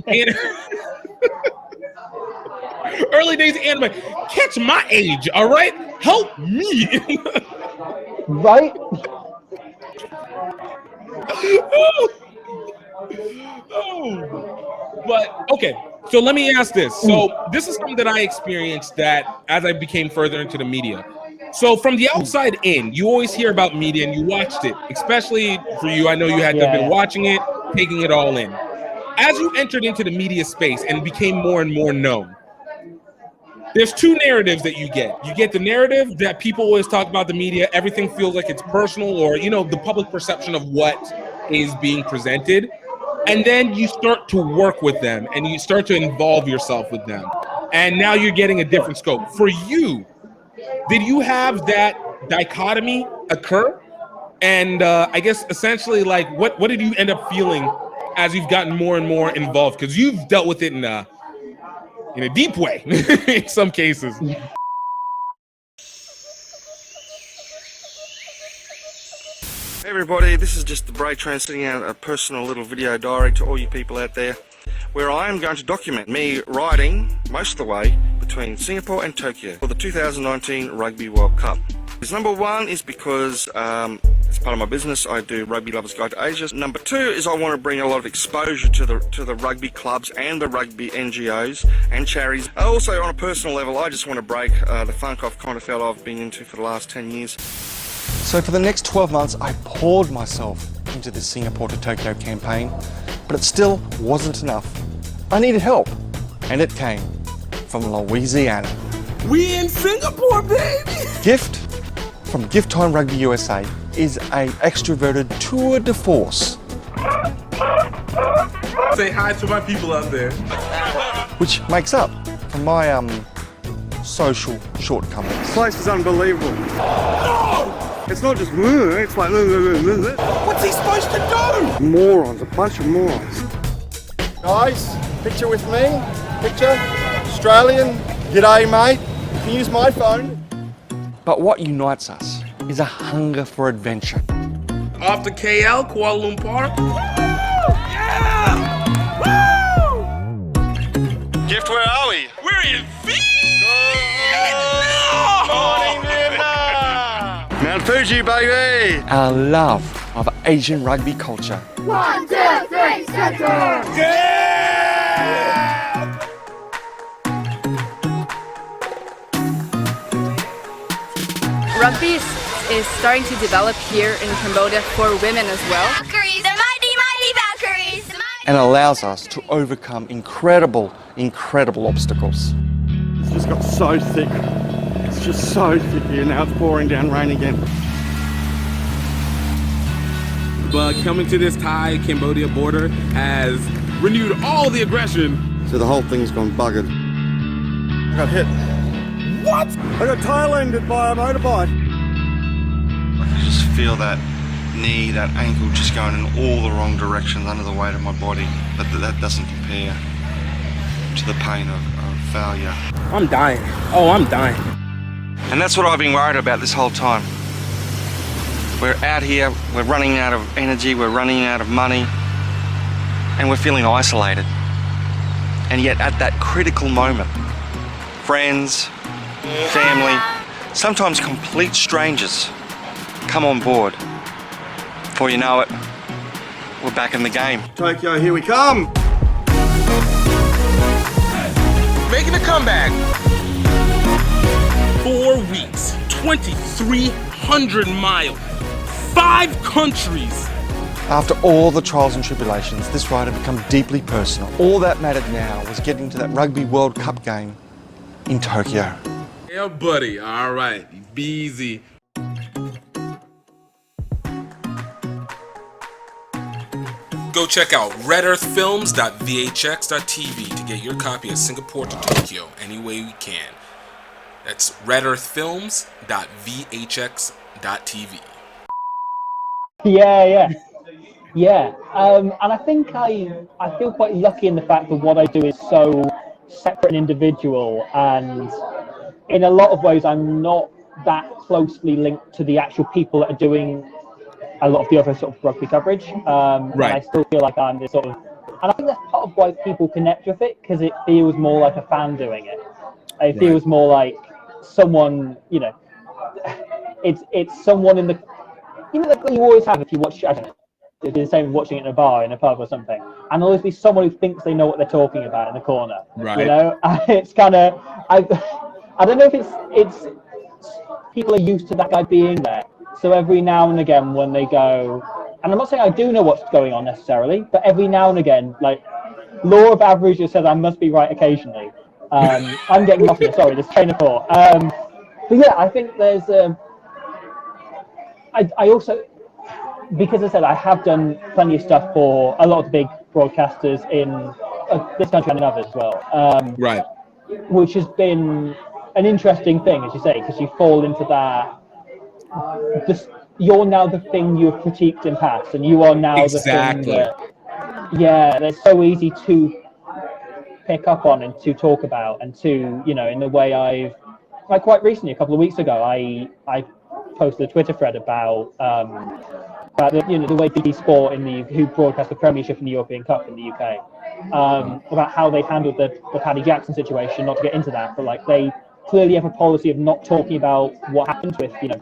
days of anime. Catch my age, all right? Help me. Right? But okay, so let me ask this. So this is something that I experienced that as I became further into the media. So from the outside in, you always hear about media and you watched it, especially for you. I know you had to have been watching it, taking it all in. as you entered into the media space and became more and more known, there's two narratives that you get. You get the narrative that people always talk about the media, everything feels like it's personal, or, you know, the public perception of what is being presented. And then you start to work with them and you start to involve yourself with them. And now you're getting a different scope. For you, did you have that dichotomy occur? And I guess essentially, like, what did you end up feeling as you've gotten more and more involved? Because you've dealt with it in a deep way in some cases. Hey everybody, this is just the Braytran sending out a personal little video diary to all you people out there, where I am going to document me riding most of the way between Singapore and Tokyo for the 2019 Rugby World Cup. Number one is because as part of my business I do Rugby Lovers Guide to Asia. Number two is I want to bring a lot of exposure to the rugby clubs and the rugby NGOs and charities. Also, on a personal level, I just want to break the funk I've kind of felt I've been into for the last 10 years. So for the next 12 months I poured myself into the Singapore to Tokyo campaign, but it still wasn't enough. I needed help, and it came from Louisiana. We in Singapore, baby! Gift from GiftTime Rugby USA is a extroverted tour de force. Say hi to my people out there. Which makes up for my social shortcomings. This place is unbelievable. No! It's not just it's like what's he supposed to do? Morons, a bunch of morons. Guys, picture with me. Picture. Australian. G'day, mate. You can use my phone. But what unites us is a hunger for adventure. Off to KL, Kuala Lumpur. Yeah! Woo! Gift, where are we? We're in Morning, Vietnam! Mount Fuji, baby! Our love of Asian rugby culture. 1, 2, 3, Central! Yeah! Rugby is starting to develop here in Cambodia for women as well. Valkyries, the mighty, mighty Valkyries! And allows us to overcome incredible obstacles. It's just got so thick. It's just so thick here. Now it's pouring down rain again. But coming to this Thai-Cambodia border has renewed all the aggression. So the whole thing's gone buggered. I got hit. What? I got tail-ended by a motorbike. I can just feel that knee, that ankle just going in all the wrong directions under the weight of my body. But that doesn't compare to the pain of failure. I'm dying. Oh, I'm dying. And that's what I've been worried about this whole time. We're out here, we're running out of energy, we're running out of money, and we're feeling isolated. And yet at that critical moment, friends, family, sometimes complete strangers come on board. Before you know it, we're back in the game. Tokyo, here we come! Making a comeback. 4 weeks, 2,300 miles, 5 countries. After all the trials and tribulations, this ride had become deeply personal. All that mattered now was getting to that Rugby World Cup game in Tokyo. Yeah, buddy. All right. Be easy. Go check out redearthfilms.vhx.tv to get your copy of Singapore to Tokyo any way we can. That's redearthfilms.vhx.tv. Yeah. And I think I feel quite lucky in the fact that what I do is so separate and individual, and in a lot of ways I'm not that closely linked to the actual people that are doing a lot of the other sort of rugby coverage. Right. And I still feel like I'm this sort of, and I think that's part of why people connect with it, because it feels more like a fan doing it. It feels more like someone, it's someone in the, like you always have if you watch, I don't know, it'd be the same as watching it in a bar, in a pub or something, and there'll always be someone who thinks they know what they're talking about in the corner. Right. And it's kind of, I don't know if it's people are used to that guy being there. So every now and again when they go, and I'm not saying I do know what's going on necessarily, but every now and again, like law of averages says I must be right occasionally. I'm getting off here. Sorry, this train of thought. But yeah, I think there's I also, because I said I have done plenty of stuff for a lot of the big broadcasters in this country and in others as well. Right. Which has been an interesting thing, as you say, because you fall into that. You're now the thing you've critiqued in past, and you are now the thing that. Yeah, it's so easy to pick up on and to talk about, and to, you know, in the way like quite recently, a couple of weeks ago, I posted a Twitter thread about the, you know, the way BT Sport who broadcast the Premiership and the European Cup in the UK, about how they handled the Paddy Jackson situation. Not to get into that, but like they clearly have a policy of not talking about what happened with, you know,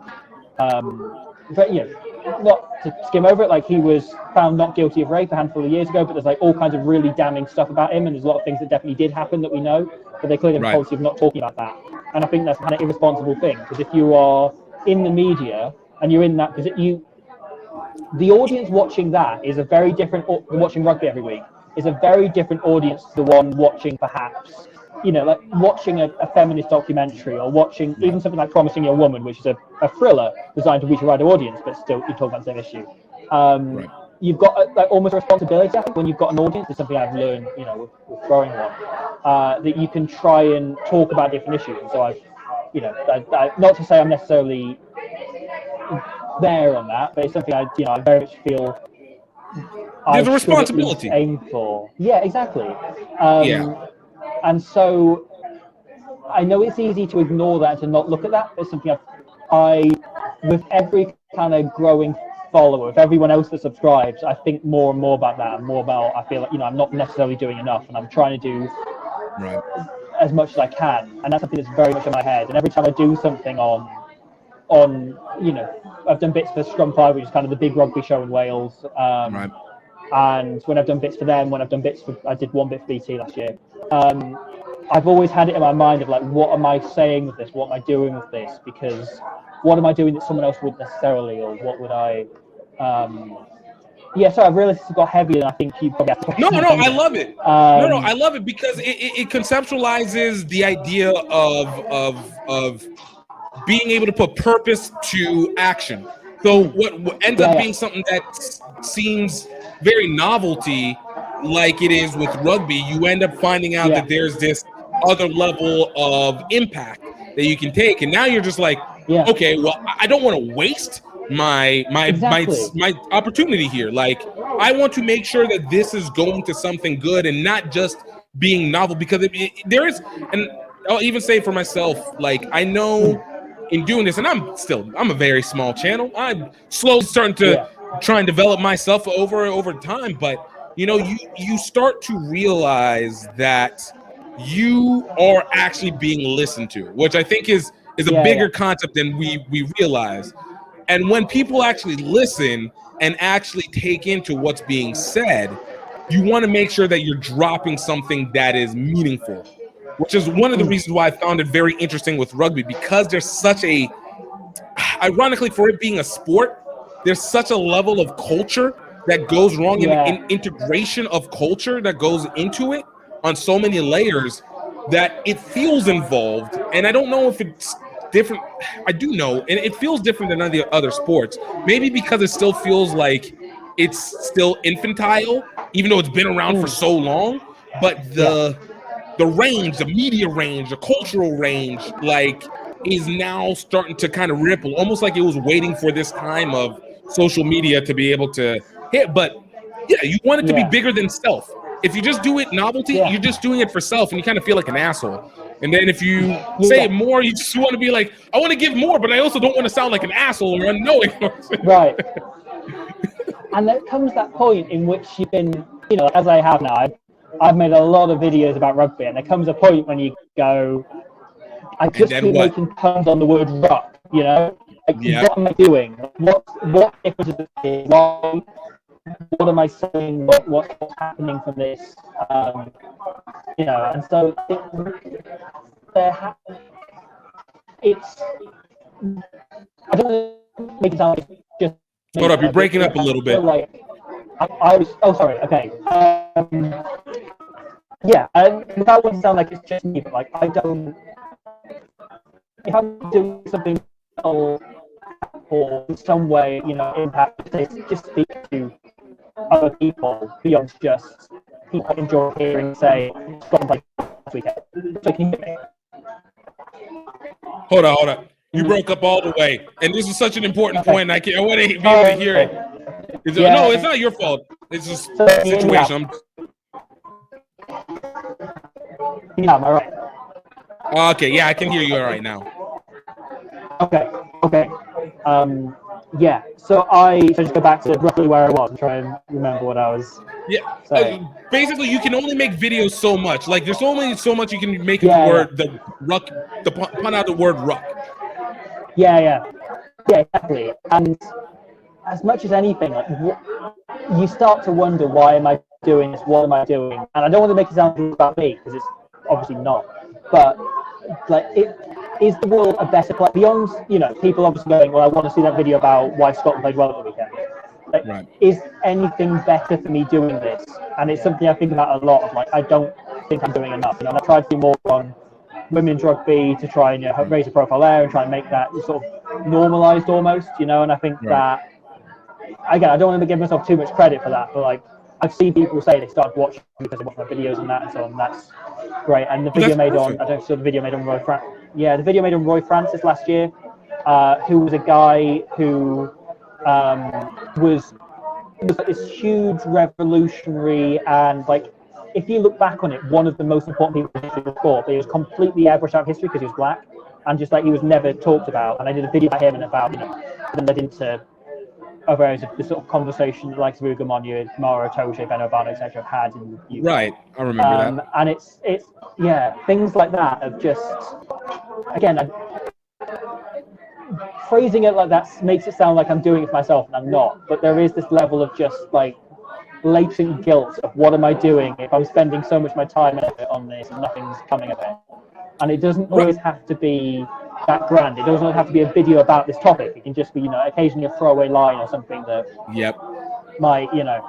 but you know, not to skim over it. Like, he was found not guilty of rape a handful of years ago, but there's like all kinds of really damning stuff about him, and there's a lot of things that definitely did happen that we know, but they clearly have a policy of not talking about that. And I think that's kind of irresponsible thing, because if you are in the media and you're in that position, the audience watching that is a very different, watching rugby every week, is a very different audience to the one watching perhaps, you know, like watching a feminist documentary, or watching even something like Promising Young Woman, which is a thriller designed to reach a wider audience, but still you talk about the same issue. You've got like almost a responsibility, I think, when you've got an audience. It's something I've learned, you know, with growing one, that you can try and talk about different issues. And so I've, you know, not to say I'm necessarily there on that, but it's something I very much feel there's a responsibility aim for. Yeah, exactly. And so I know it's easy to ignore that and to not look at that. It's something I with every kind of growing follower, with everyone else that subscribes, I think more and more about that, and more about, I feel like, you know, I'm not necessarily doing enough, and I'm trying to do as much as I can, and that's something that's very much in my head. And every time I do something on, you know, I've done bits for Scrum 5, which is kind of the big rugby show in Wales. And when I've done bits for them, I did one bit for BT last year. I've always had it in my mind of like, what am I saying with this? What am I doing with this? Because what am I doing that someone else wouldn't necessarily, or what would I? Yeah, sorry, I've realised it's got heavier than I think you probably have to. No, I love it. No, I love it because it conceptualizes the idea of being able to put purpose to action. So what ends up being something that seems very novelty, like it is with rugby, you end up finding out that there's this other level of impact that you can take, and now you're just like, okay, well, I don't want to waste my opportunity here. Like, I want to make sure that this is going to something good and not just being novel, because there is, and I'll even say for myself, like, I know in doing this, and I'm a very small channel. I'm slowly starting to try and develop myself over time, but you know, you start to realize that you are actually being listened to, which I think is a bigger concept than we realize. And when people actually listen and actually take into what's being said, you want to make sure that you're dropping something that is meaningful, which is one of the reasons why I found it very interesting with rugby, because there's such a, ironically, for it being a sport, there's such a level of culture that goes wrong, in integration of culture that goes into it on so many layers, that it feels involved. And I don't know if it's different. I do know, and it feels different than other sports, maybe because it still feels like it's still infantile, even though it's been around for so long. But the range, the media range, the cultural range, like, is now starting to kind of ripple, almost like it was waiting for this time of social media to be able to hit. But yeah, you want it to be bigger than self. If you just do it novelty, you're just doing it for self, and you kind of feel like an asshole. And then if you say it more, you just want to be like, I want to give more, but I also don't want to sound like an asshole or unknowing. Right. And there comes that point in which you've been, you know, as I have now, I've made a lot of videos about rugby, and there comes a point when you go, I just keep making puns on the word ruck, you know? Like, what am I doing? What difference is it? What am I saying? What's happening from this? You know, and so it's, I don't know, make it sound like just. Hold up, you're breaking up a little bit. Like, I was, oh, sorry, okay. yeah, and that wouldn't sound like it's just me, but like I don't. If I'm doing something or in some way, you know, impact, just speak to other people beyond just people enjoy hearing say, "Scotland played last weekend." So can you hear me? Hold on. You broke up all the way, and this is such an important point. I want to be able to hear it. No, it's not your fault. It's just a situation. Yeah, am I right? Okay, yeah, I can hear you all right now. Okay. Yeah. So just go back to roughly where I was and try and remember what I was. Yeah. saying. Basically, you can only make videos so much. Like, there's only so much you can make of the word the ruck, the pun out the word ruck. Yeah, exactly. And as much as anything, like, you start to wonder, why am I doing this? What am I doing? And I don't want to make it sound about me, because it's obviously not. But like, is the world a better place beyond, you know, people obviously going, well, I want to see that video about why Scotland played well at the weekend. Like, right. Is anything better for me doing this? And it's something I think about a lot. Of like, I don't think I'm doing enough. You know, and I try to do more on women's rugby to try and, you know, raise the profile there and try and make that sort of normalized almost. You know, and I think that, again, I don't want to give myself too much credit for that, but like, I've seen people say they started watching because they watch my videos and that and so on. That's great. And the video made on, I don't know if you saw the video made on Roy Francis. Yeah, the video made on Roy Francis last year, who was a guy who was this huge revolutionary, and like, if you look back on it, one of the most important people in history of the sport, but he was completely airbrushed out of history because he was black, and just like, he was never talked about. And I did a video about him and about, you know, then led into other areas of the sort of conversation that, like Ruga Monyu, Mara Toje, Ben Obano, etc. had in the UK. Right, I remember that. And it's things like that of just, again, phrasing it like that makes it sound like I'm doing it for myself, and I'm not. But there is this level of just like latent guilt of, what am I doing if I'm spending so much of my time and effort on this and nothing's coming of it? And it doesn't always have to be that grand. It doesn't have to be a video about this topic. It can just be, you know, occasionally a throwaway line or something that might, you know,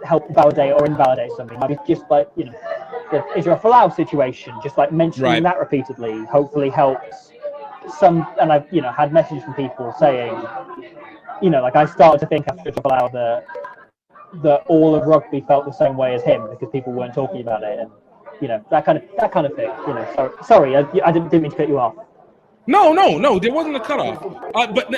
help validate or invalidate something. Might be just like, you know, the Israel Folau situation, just like mentioning that repeatedly hopefully helps some. And I've, you know, had messages from people saying, you know, like, I started to think after Israel Folau that all of rugby felt the same way as him because people weren't talking about it, and, you know, that kind of thing. You know, so sorry, I didn't mean to cut you off. No, there wasn't a cutoff.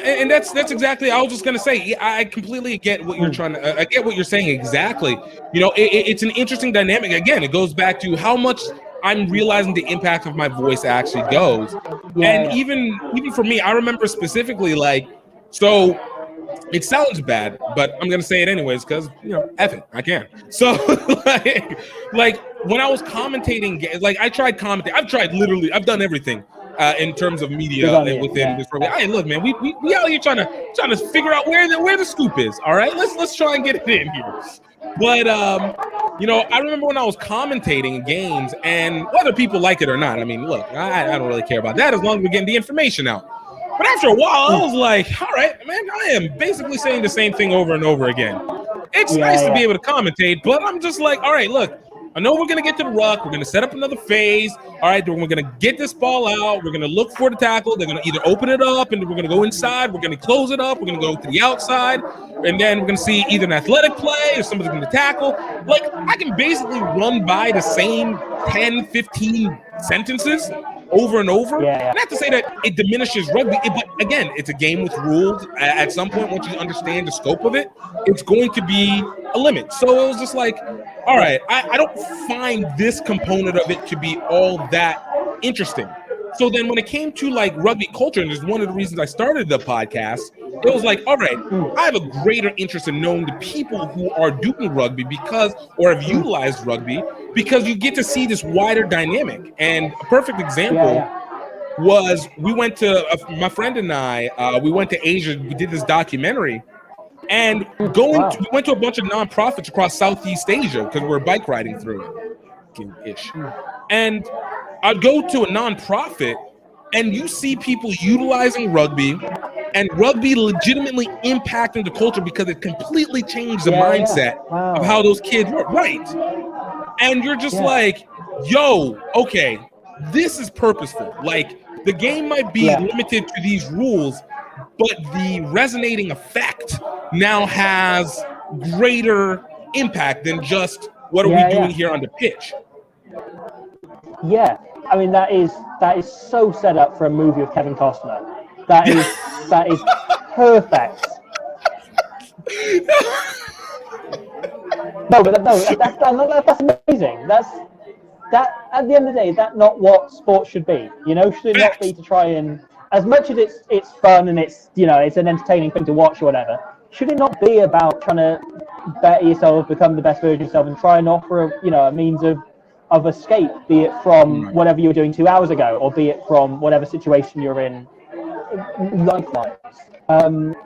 And that's exactly. I was just gonna say, I completely get what you're trying to. I get what you're saying exactly. You know, it's an interesting dynamic. Again, it goes back to how much I'm realizing the impact of my voice actually goes. Even for me, I remember specifically, like, so. It sounds bad, but I'm gonna say it anyways because, you know, F it, I can. So like when I was commentating, like, I tried commentating. I've done everything in terms of media within this program. Hey, look, man, we out here trying to figure out where the scoop is. All right, let's try and get it in here. But you know, I remember when I was commentating games, and whether people like it or not, I mean, look, I don't really care about that as long as we're getting the information out. But after a while, I was like, all right, man, I am basically saying the same thing over and over again. It's nice to be able to commentate, but I'm just like, all right, look, I know we're going to get to the ruck. We're going to set up another phase. All right, then we're going to get this ball out. We're going to look for the tackle. They're going to either open it up, and we're going to go inside. We're going to close it up. We're going to go to the outside. And then we're going to see either an athletic play or somebody's going to tackle. Like, I can basically run by the same 10, 15 sentences over and over. Not to say that it diminishes rugby, but again, it's a game with rules. At some point, once you understand the scope of it, it's going to be a limit. So it was just like, all right, I don't find this component of it to be all that interesting. So then when it came to like rugby culture, and it's one of the reasons I started the podcast, it was like, all right, I have a greater interest in knowing the people who are doing rugby or have utilized rugby, because you get to see this wider dynamic. And a perfect example was we went to, my friend and I, we went to Asia, we did this documentary, and we went to a bunch of nonprofits across Southeast Asia because we're bike riding through it. And I'd go to a nonprofit and you see people utilizing rugby and rugby legitimately impacting the culture because it completely changed the mindset of how those kids were. Right. And you're just like, yo, okay, this is purposeful. Like, the game might be limited to these rules, but the resonating effect now has greater impact than just what are we doing here on the pitch. Yeah, I mean that is so set up for a movie with Kevin Costner. That is perfect. That's amazing. That's at the end of the day, that's not what sports should be. You know, should it not be to try and, as much as it's fun and it's it's an entertaining thing to watch or whatever, should it not be about trying to better yourself, become the best version of yourself, and try and offer a means of escape, be it from whatever you were doing 2 hours ago, or be it from whatever situation you're in life-wise.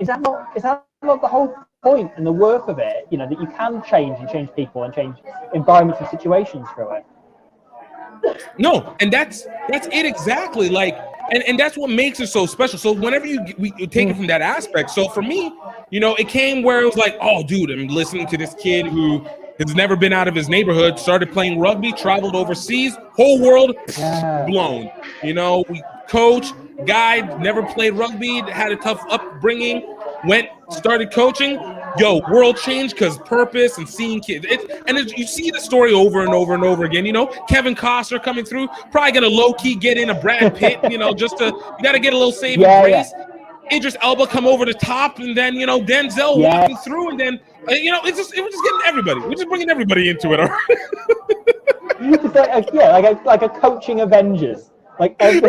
Is that not the whole point and the worth of it? That you can change people and change environments and situations through it. No, and that's it exactly. Like, and that's what makes it so special. So whenever we take it from that aspect, so for me, it came where it was like, oh, dude, I'm listening to this kid who has never been out of his neighborhood, started playing rugby, traveled overseas, whole world blown. We coach, guy, never played rugby, had a tough upbringing, started coaching. Yo, world changed because purpose and seeing kids. You see the story over and over and over again. Kevin Costner coming through, probably gonna low key get in a Brad Pitt. Just you gotta get a little saving grace. Idris Elba come over the top, and then Denzel walking through, and then it was just getting everybody. We're just bringing everybody into it. All right? like a coaching Avengers. Like get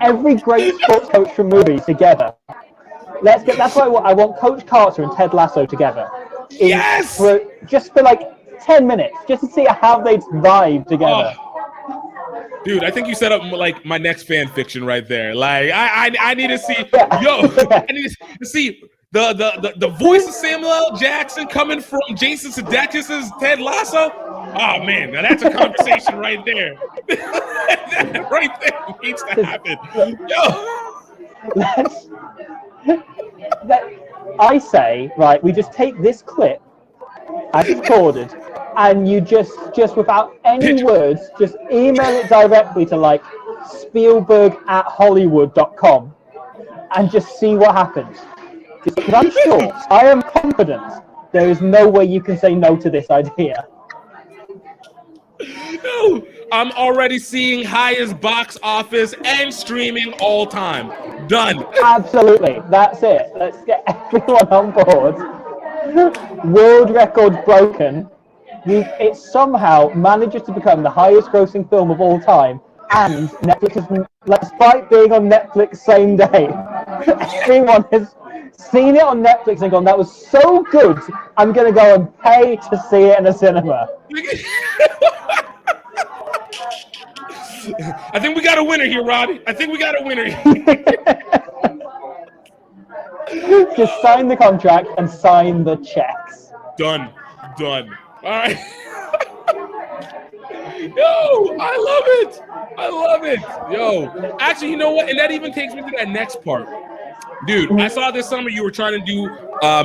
every great sports coach from movies together. That's why I want Coach Carter and Ted Lasso together. Yes. Just for like 10 minutes, just to see how they'd vibe together. Dude, I think you set up like my next fan fiction right there. Like I need to see I need to see the voice of Samuel L. Jackson coming from Jason Sudeikis' Ted Lasso. Oh man, now that's a conversation right there. That right there needs to happen. I say, right, we just take this clip as recorded, and you just without any words, just email it directly to like Spielberg@Hollywood.com and just see what happens. Because I'm sure, I am confident, there is no way you can say no to this idea. No, I'm already seeing highest box office and streaming all time. Done. Absolutely, that's it. Let's get everyone on board. World record broken. It somehow manages to become the highest grossing film of all time, and Netflix has, despite being on Netflix same day, everyone has seen it on Netflix and gone, that was so good, I'm going to go and pay to see it in a cinema. I think we got a winner here, Robbie. I think we got a winner here. Just sign the contract and sign the checks. Done. All right. Yo, I love it. Yo, actually, you know what? And that even takes me to that next part. Dude, I saw this summer you were trying to do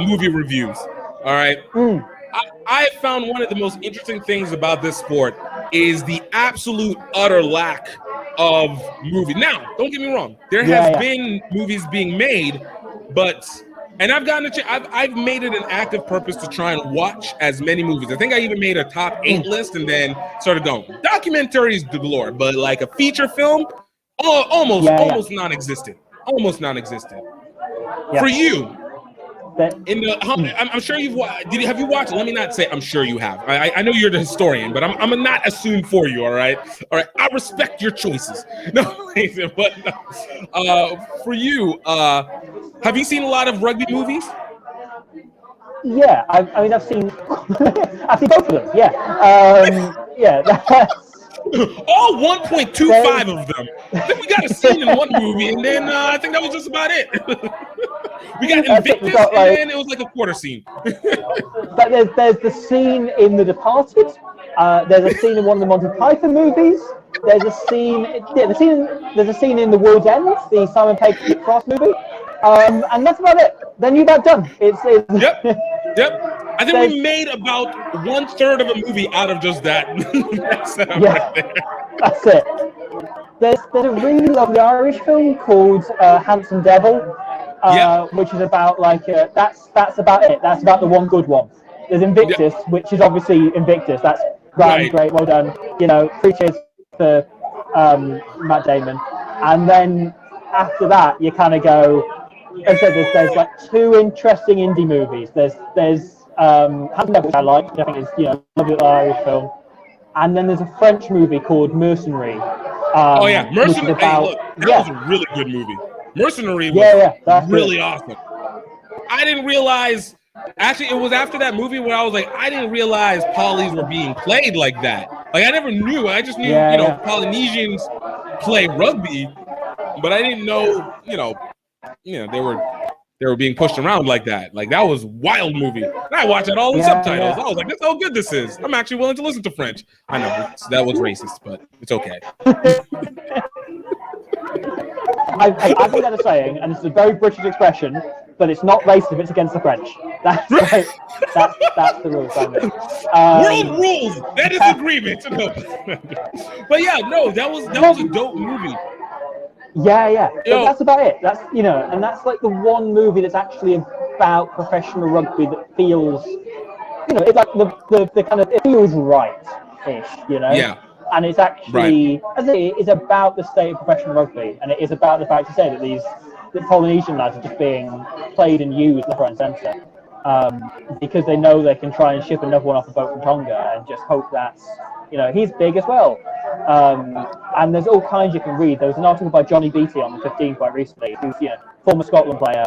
movie reviews. All right. I found one of the most interesting things about this sport is the absolute utter lack of movies. Now, don't get me wrong. There has been movies being made, and I've gotten I've made it an active purpose to try and watch as many movies. I think I even made a top 8 list and then started going. Documentaries galore, but like a feature film, almost non-existent. Almost non-existent. Yeah. For you, I'm sure you've watched. Have you watched? Let me not say I'm sure you have. I know you're the historian, but I'm gonna not assume for you. All right. I respect your choices. No, but for you, have you seen a lot of rugby movies? Yeah, I've seen both of them. Yeah, that's. All 1.25 of them. I think we got a scene in one movie, and then I think that was just about it. We got Invictus, and then it was like a quarter scene. But there's the scene in The Departed. There's a scene in one of the Monty Python movies. There's a scene in The World's End, the Simon Pegg Frost movie. And that's about it. Then you're about done. Yep. I think we made about 1/3 of a movie out of just that. Yeah, that's it. There's a really lovely Irish film called Handsome Devil, which is about like that's about it. That's about the one good one. There's Invictus, which is obviously Invictus. That's grand, great, well done. You know, 3 cheers for Matt Damon. And then after that, you kind of go. As I said, there's like 2 interesting indie movies. There's Handsome Devil, which I like. I think it's a lovely little Irish film. And then there's a French movie called Mercenary. Mercenary. Hey, look, that was a really good movie. Mercenary was really awesome. I didn't realize. Actually, it was after that movie where I was like, I didn't realize Polys were being played like that. Like I never knew. I just knew Polynesians play rugby, but I didn't know they were being pushed around like that. Like that was a wild movie. And I watched it all in subtitles. I was like, that's how good this is. I'm actually willing to listen to French. I know that was racist, but it's okay. I think that's a saying, and it's a very British expression, but it's not racist if it's against the French. That's right. That's the rule. World rules. That is agreement. But yeah, no, that was a dope movie. Yeah. But that's about it. That's and that's like the one movie that's actually about professional rugby that feels, it's like the kind of it feels right-ish, Yeah. And it's actually, as it is about the state of professional rugby, and it is about the fact to say that the Polynesian lads are just being played and used left, right, and centre, because they know they can try and ship another one off a boat from Tonga and just hope that's, he's big as well. And there's all kinds you can read. There was an article by Johnny Beattie on the 15 quite recently, who's former Scotland player,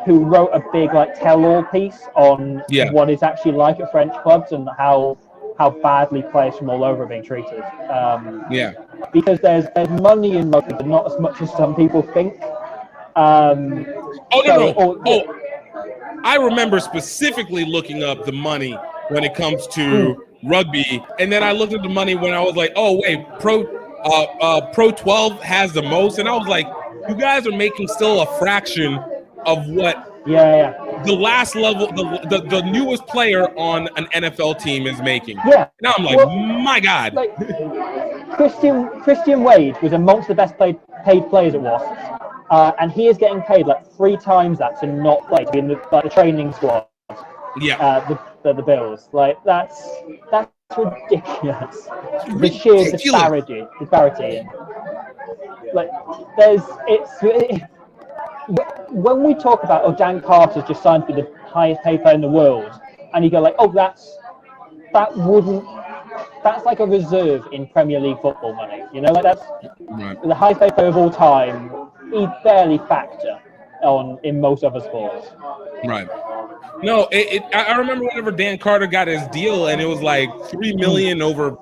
who wrote a big tell-all piece on what it's actually like at French clubs and how badly players from all over are being treated. Because there's money in rugby, but not as much as some people think. I remember specifically looking up the money when it comes to rugby, and then I looked at the money when I was like, oh wait, Pro 12 has the most, and I was like, you guys are making still a fraction of what the last level, the newest player on an NFL team is making. Now I'm like, my God. Like, Christian Wade was amongst the best paid players at Wasps, and he is getting paid like 3 times that to not play, to be in the training squad. The Bills. Like that's ridiculous. The sheer disparity. Like when we talk about Dan Carter's just signed to be the highest paid player in the world, and you go like, that's like a reserve in Premier League football money. Like that's the highest paid player of all time. He barely factor in most other sports. Right. No, I remember whenever Dan Carter got his deal, and it was like $3 million over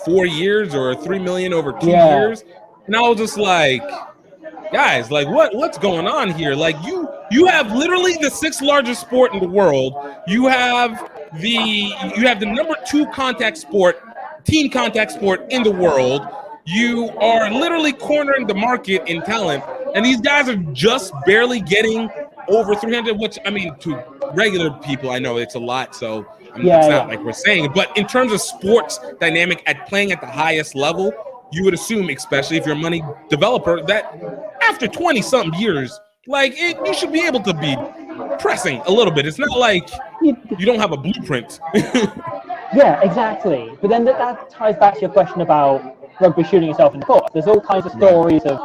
4 years or $3 million over 2 years, and I was just like, guys, like what's going on here? Like you have literally the 6th largest sport in the world. You have the number 2 team contact sport in the world. You are literally cornering the market in talent, and these guys are just barely getting over 300, which, I mean, to regular people, I know it's a lot, so it's not like we're saying it. But in terms of sports dynamic at playing at the highest level, you would assume, especially if you're a money developer, that after 20-something years, you should be able to be pressing a little bit. It's not like you don't have a blueprint. Yeah, exactly. But then that ties back to your question about rugby shooting itself in the foot. There's all kinds of stories of,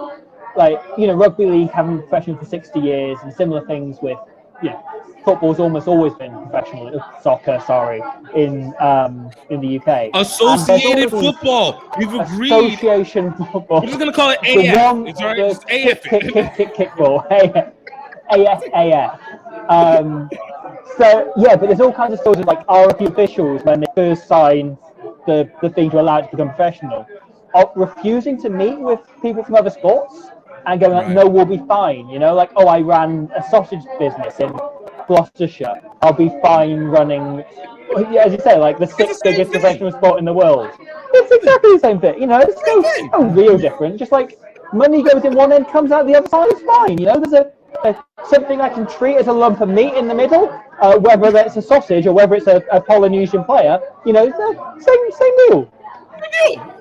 rugby league having been professional for 60 years and similar things with, football's almost always been professional, soccer, in the UK. Associated football. We've agreed. Association football. We're just going to call it AF. It's all right. It's AF. Kickball. AF. But there's all kinds of stories of RFU officials when they first signed the thing to allow it to become professional, refusing to meet with people from other sports and going no, we'll be fine. I ran a sausage business in Gloucestershire. I'll be fine running, as you say, the 6th biggest professional sport in the world. It's exactly the same thing. It's no real different. Just money goes in one end, comes out the other side. It's fine. something I can treat as a lump of meat in the middle, whether that's a sausage or whether it's a Polynesian player, you know, same meal.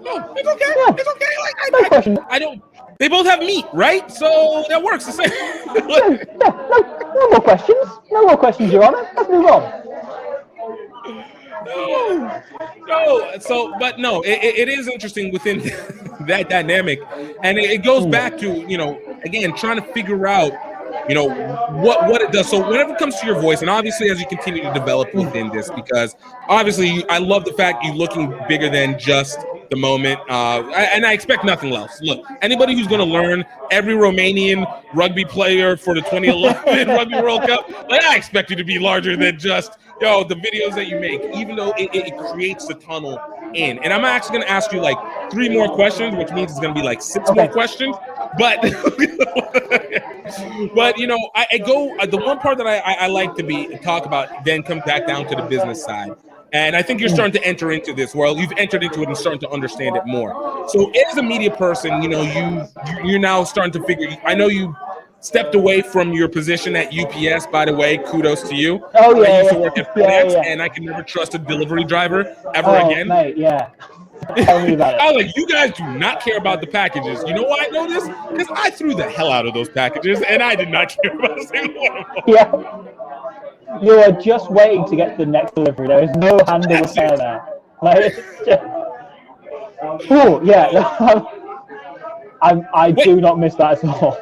No, it's okay. Yeah. It's okay. No question. I don't. They both have meat, right? So that works the same. No more questions. No more questions, Your Honor. Let's move on. No. So, but no, it is interesting within that dynamic, and it goes back to, you know, again, trying to figure out, you know, what it does. So whenever it comes to your voice, and obviously as you continue to develop within this, because obviously I love the fact you're looking bigger than just the moment, and I expect nothing else. Look, anybody who's going to learn, every Romanian rugby player for the 2011 Rugby World Cup, like, I expect you to be larger than just, yo, the videos that you make, even though it creates the tunnel in. And I'm actually going to ask you like 3 more questions, which means it's going to be like 6 more questions. But but you know, I go, the one part that I like to talk about then comes back down to the business side. And I think you're starting to enter into this world. You've entered into it and starting to understand it more. So as a media person, you know, you're now starting to figure, I know you stepped away from your position at UPS, by the way, kudos to you. Oh, yeah, I used to work at FedEx, and I can never trust a delivery driver ever again. Mate, yeah. Tell me about it. I was like, you guys do not care about the packages. You know why I know this? Because I threw the hell out of those packages, and I did not care about a single one of them. Yeah. You are just waiting to get to the next delivery. There is no handle repair there. Like, it's just... Oh, yeah. I do not miss that at all.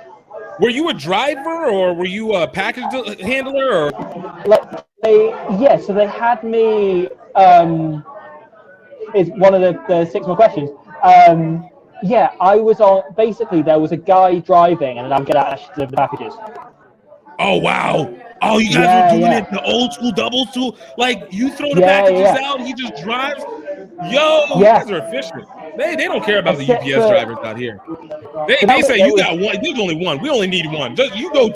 Were you a driver, or were you a package handler, or? So they had me. Is one of the 6 more questions. Yeah, I was on. Basically, there was a guy driving, and I'm going to actually deliver the packages. Oh wow! Oh, you guys were doing it the old school double tool. Like, you throw the packages out, he just drives. Yo, you guys are efficient. They don't care about the UPS drivers out here. They say you got one. There's only one. We only need one. Just you go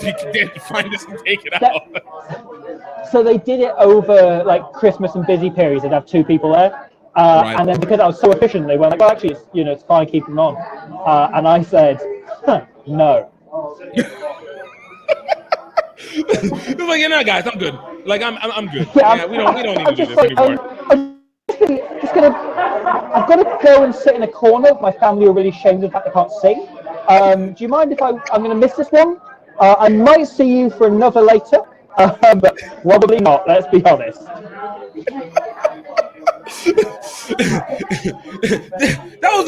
find this and take it out. So they did it over like Christmas and busy periods. They'd have 2 people there. And then because I was so efficient, they were like, well, actually, it's fine, keep them on. And I said, no. It's like, guys, I'm good. Like, I'm good. Yeah, we don't need to do this anymore. I've got to go and sit in a corner. My family are really ashamed of the fact I can't sing. Do you mind if I'm going to miss this one? I might see you for another later, but probably not. Let's be honest. that was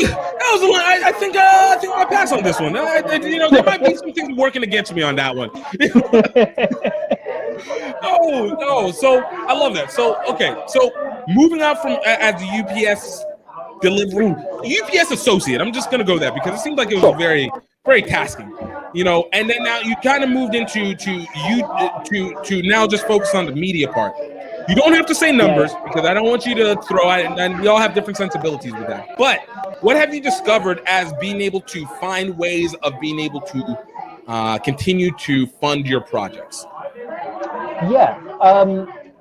the one. I think I'll pass on this one. There might be some things working against me on that one. No. So I love that. So okay. So moving out from as the UPS delivery, UPS associate. I'm just gonna go there because it seems like it was very, very tasking. And then now you kind of moved into to now just focus on the media part. You don't have to say numbers because I don't want you to throw out, and we all have different sensibilities with that. But what have you discovered as being able to find ways of being able to continue to fund your projects? Yeah,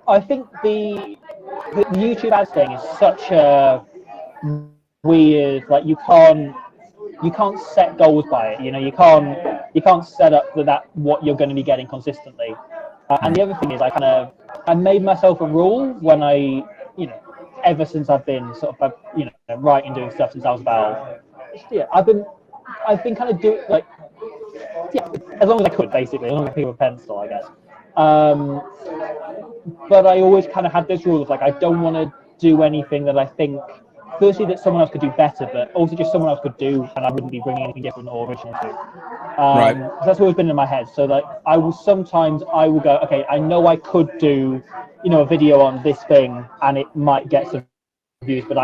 I think the YouTube ads thing is such a weird, like you can't set goals by it. You can't set up that what you're going to be getting consistently. And the other thing is I made myself a rule when ever since I've been sort of writing, doing stuff since I was about I've been kind of doing as long as I could, basically, as long as I could with a pencil, I guess. But I always kind of had this rule of I don't want to do anything that I think firstly that someone else could do better, but also just someone else could do, and I wouldn't be bringing anything different or original to. Right. So that's always been in my head. So I will go, okay, I know I could do, a video on this thing, and it might get some views, but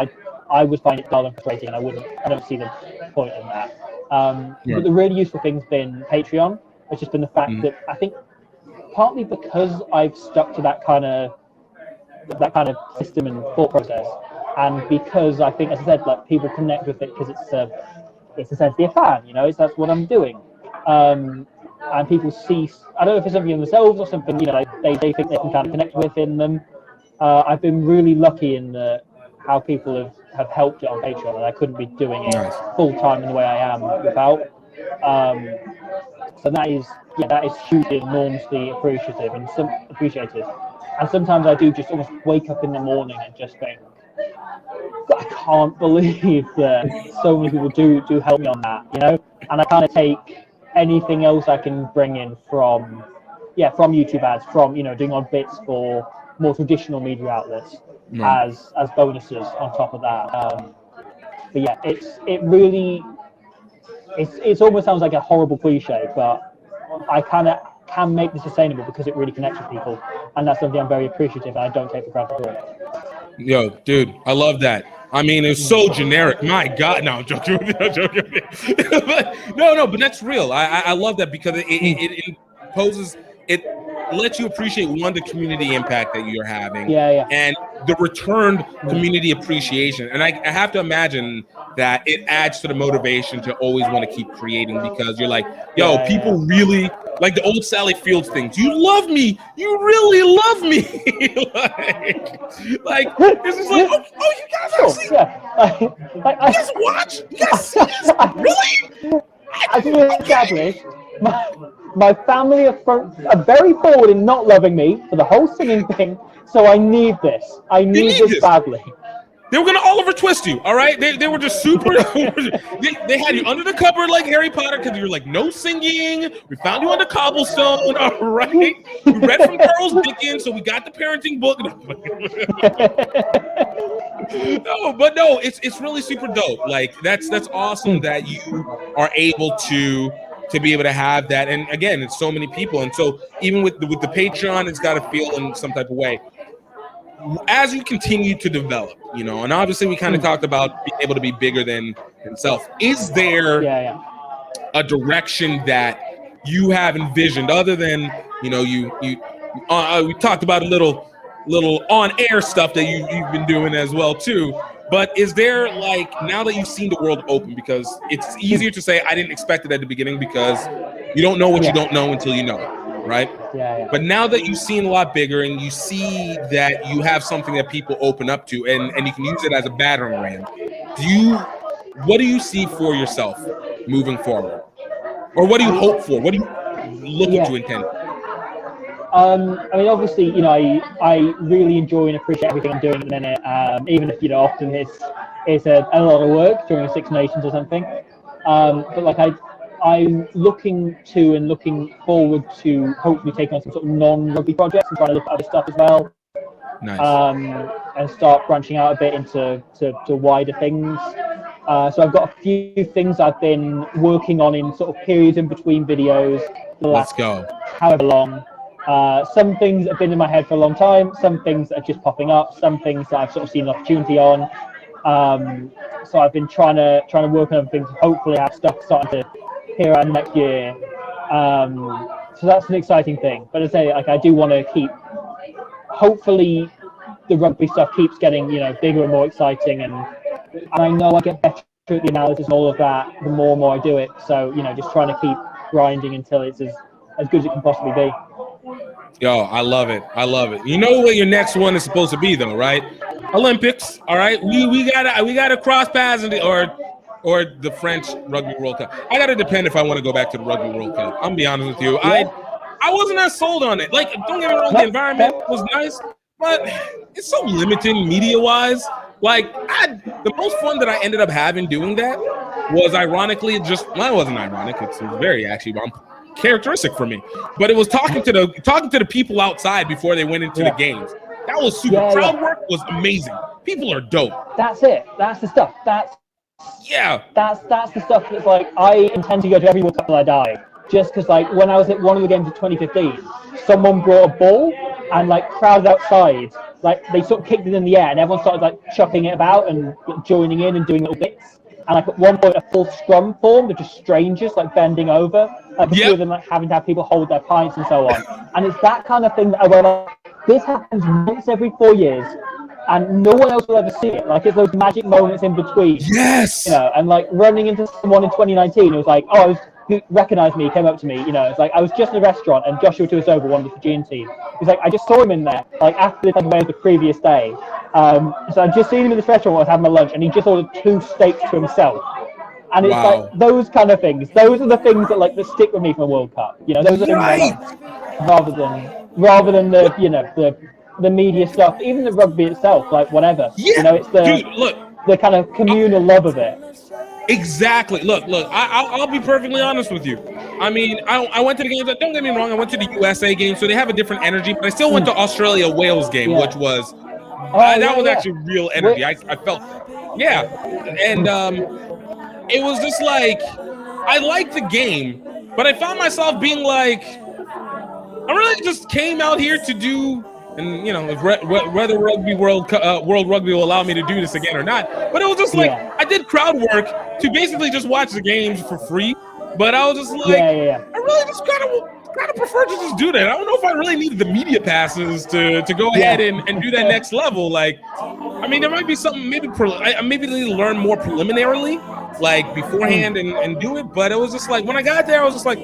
I would find it dull and frustrating, and I don't see the point in that. But the really useful thing's been Patreon, which has been the fact that I think partly because I've stuck to that kind of system and thought process. And because I think, as I said, people connect with it because it's essentially a fan, that's what I'm doing. And people see, I don't know if it's something in themselves or something, they think they can kind of connect within them. I've been really lucky in how people have helped it on Patreon, and I couldn't be doing it full time in the way I am without. So that is yeah, that is hugely enormously appreciative and appreciated. And sometimes I do just almost wake up in the morning and just think, I can't believe that so many people do help me on that, you know. And I kind of take anything else I can bring in from YouTube ads, from doing odd bits for more traditional media outlets as bonuses on top of that. But yeah, it almost sounds like a horrible cliche, but I kind of can make this sustainable because it really connects with people, and that's something I'm very appreciative and I don't take for granted for it. Yo, dude, I love that. I mean, it's so generic. My God, no, I'm joking. But that's real. I love that because it imposes, it lets you appreciate the community impact that you're having, and the returned community appreciation. And I have to imagine that it adds to the motivation to always want to keep creating, because you're like, yo, people really like the old Sally Fields things. You love me. You really love me. like this is like, oh, you guys actually, you guys watch? You guys see this? Really? As we established, my family are very forward in not loving me for the whole singing thing, so I need this. I need this badly. They were gonna Oliver Twist you, all right? They were just super. they had you under the cupboard like Harry Potter because you were like, no singing. We found you on the cobblestone, all right? We read from Charles Dickens, so we got the parenting book. No, it's really super dope. Like that's awesome that you are able to be able to have that. And again, it's so many people, and so even with the Patreon, it's got to feel in some type of way. As you continue to develop, and obviously we kind of talked about being able to be bigger than himself. Is there a direction that you have envisioned other than, we talked about a little on-air stuff that you've been doing as well too, but is there, like, now that you've seen the world open, because it's easier to say I didn't expect it at the beginning because you don't know what you don't know until you know it. Right? But now that you've seen a lot bigger and you see that you have something that people open up to, and you can use it as a battering ram, what do you see for yourself moving forward? Or what do you hope for? What do you look to intend? I mean, obviously, I really enjoy and appreciate everything I'm doing at the minute, even if, often it's a lot of work during the Six Nations or something. But like I'm looking forward to hopefully taking on some sort of non-rugby projects and trying to look at other stuff as well. Nice. And start branching out a bit into wider things. So I've got a few things I've been working on in sort of periods in between videos. Let's go. However long. Some things have been in my head for a long time. Some things are just popping up. Some things that I've sort of seen an opportunity on. So I've been trying to work on other things. Hopefully, have stuff starting to appear out next year. So that's an exciting thing. But as I say, like, I do want to keep. Hopefully, the rugby stuff keeps getting bigger and more exciting, and I know I get better at the analysis and all of that the more and more I do it. So just trying to keep grinding until it's as good as it can possibly be. Yo, I love it. I love it. You know what your next one is supposed to be, though, right? Olympics. All right, we gotta cross paths or the French Rugby World Cup. I gotta depend if I want to go back to the Rugby World Cup. I'm gonna be honest with you. I wasn't as sold on it. Like, don't get me wrong, the environment was nice, but it's so limited media-wise. Like, the most fun that I ended up having doing that was ironically it wasn't ironic. It was very actually characteristic for me. But it was talking to the people outside before they went into the games. That was super. Crowd work was amazing. People are dope. That's it. That's the stuff. That's the stuff that's like, I intend to go to every World Cup till I die. Just because, like, when I was at one of the games of 2015, someone brought a ball and, like, crowds outside, like, they sort of kicked it in the air and everyone started, like, chucking it about and joining in and doing little bits. And, like, at one point, a full scrum formed of just strangers, like, bending over. Like, a few of them, like, having to have people hold their pints and so on. And it's that kind of thing that I went, this happens once every 4 years. And no one else will ever see it. Like, it's those magic moments in between. Yes! And, like, running into someone in 2019 who was like, who recognized me, he came up to me, it's like, I was just in a restaurant and Joshua Tuisoba, one of the Fijian team, he's like, I just saw him in there, like, after the previous day. So I'd just seen him in this restaurant while I was having my lunch, and he just ordered 2 steaks to himself. And it's Wow. like those kind of things. Those are the things that that stick with me from a World Cup. You know, those are things I love, rather than the media stuff, even the rugby itself, like whatever. Yeah, You know, it's the kind of communal love of it. Exactly. Look. I'll be perfectly honest with you. I mean, I went to the games. Don't get me wrong. I went to the USA game, so they have a different energy. But I still went to Australia-Wales game, which was that was actually real energy. I felt, and it was just like I liked the game, but I found myself being like, I really just came out here to do. And whether Rugby World Rugby will allow me to do this again or not, but it was just like I did crowd work to basically just watch the games for free. But I was just like, I really just kind of prefer to just do that. I don't know if I really needed the media passes to go ahead and do that next level. Like, I mean, there might be something maybe I maybe need to learn more preliminarily, like beforehand and do it. But it was just like when I got there, I was just like,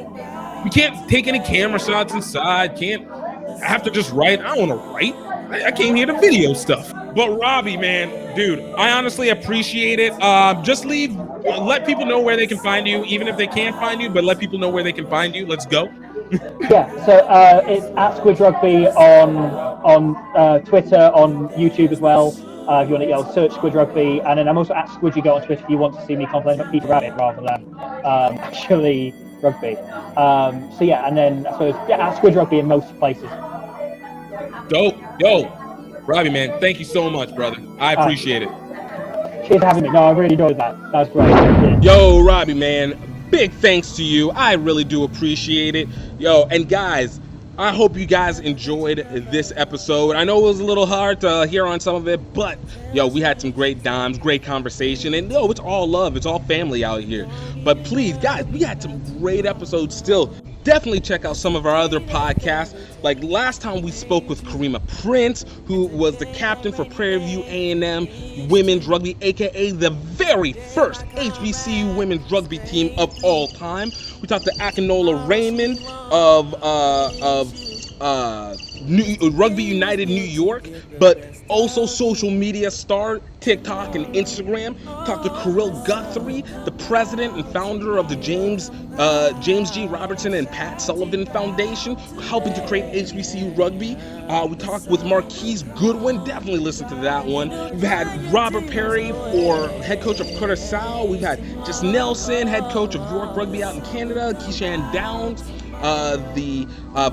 we can't take any camera shots inside. I have to just write. I don't want to write. I came here to video stuff. But Robbie, man, dude, I honestly appreciate it. Just let people know where they can find you, even if they can't find you, but let people know where they can find you. Let's go. So it's at Squidge Rugby on Twitter, on YouTube as well. If you want to search Squidge Rugby, and then I'm also at Squidgy Go on Twitter if you want to see me complain about Peter Rabbit rather than actually rugby. And then I suppose at Squidge Rugby in most places. Dope. Yo, Robbie, man, thank you so much, brother. I appreciate it. Cheers for having me. No, I really enjoyed that. That was great. Yo, Robbie, man, big thanks to you. I really do appreciate it. Yo, and guys, I hope you guys enjoyed this episode. I know it was a little hard to hear on some of it, but yo, we had some great dimes, great conversation, and yo, it's all love, it's all family out here. But please, guys, we had some great episodes still. Definitely check out some of our other podcasts. Like last time we spoke with Karima Prince, who was the captain for Prairie View A&M Women's Rugby, aka the very first HBCU Women's Rugby team of all time. We talked to Akinola Raymond of Rugby United New York, but also social media star, TikTok and Instagram. Talked to Kirill Guthrie, the president and founder of the James G. Robertson and Pat Sullivan Foundation, helping to create HBCU Rugby. We talked with Marquise Goodwin, definitely listen to that one. We've had Robert Perry, for head coach of Curaçao. We've had Jess Nelson, head coach of York Rugby out in Canada. Keishan Downs, the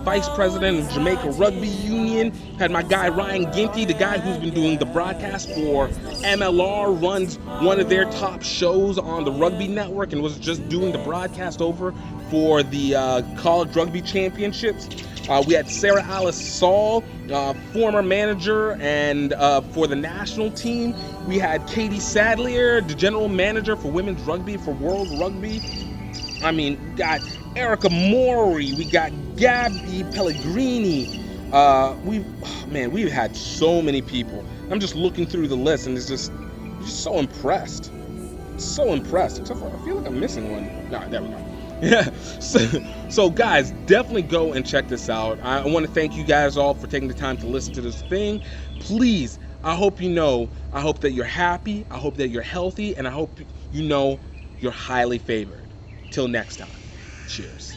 vice president of Jamaica Rugby Union. Had my guy Ryan Ginty, the guy who's been doing the broadcast for MLR, runs one of their top shows on the Rugby Network and was just doing the broadcast over for the College Rugby Championships. We had Sarah Alice Saul, former manager and for the national team. We had Katie Sadlier, the general manager for women's rugby for World Rugby. I mean, we got Erica Mori, we got Gabby Pellegrini. We've had so many people. I'm just looking through the list and it's just so impressed. So impressed. Except for, I feel like I'm missing one. Nah, there we go. Yeah. So guys, definitely go and check this out. I want to thank you guys all for taking the time to listen to this thing. Please, I hope that you're happy, I hope that you're healthy, and I hope you know you're highly favored. Till next time, cheers.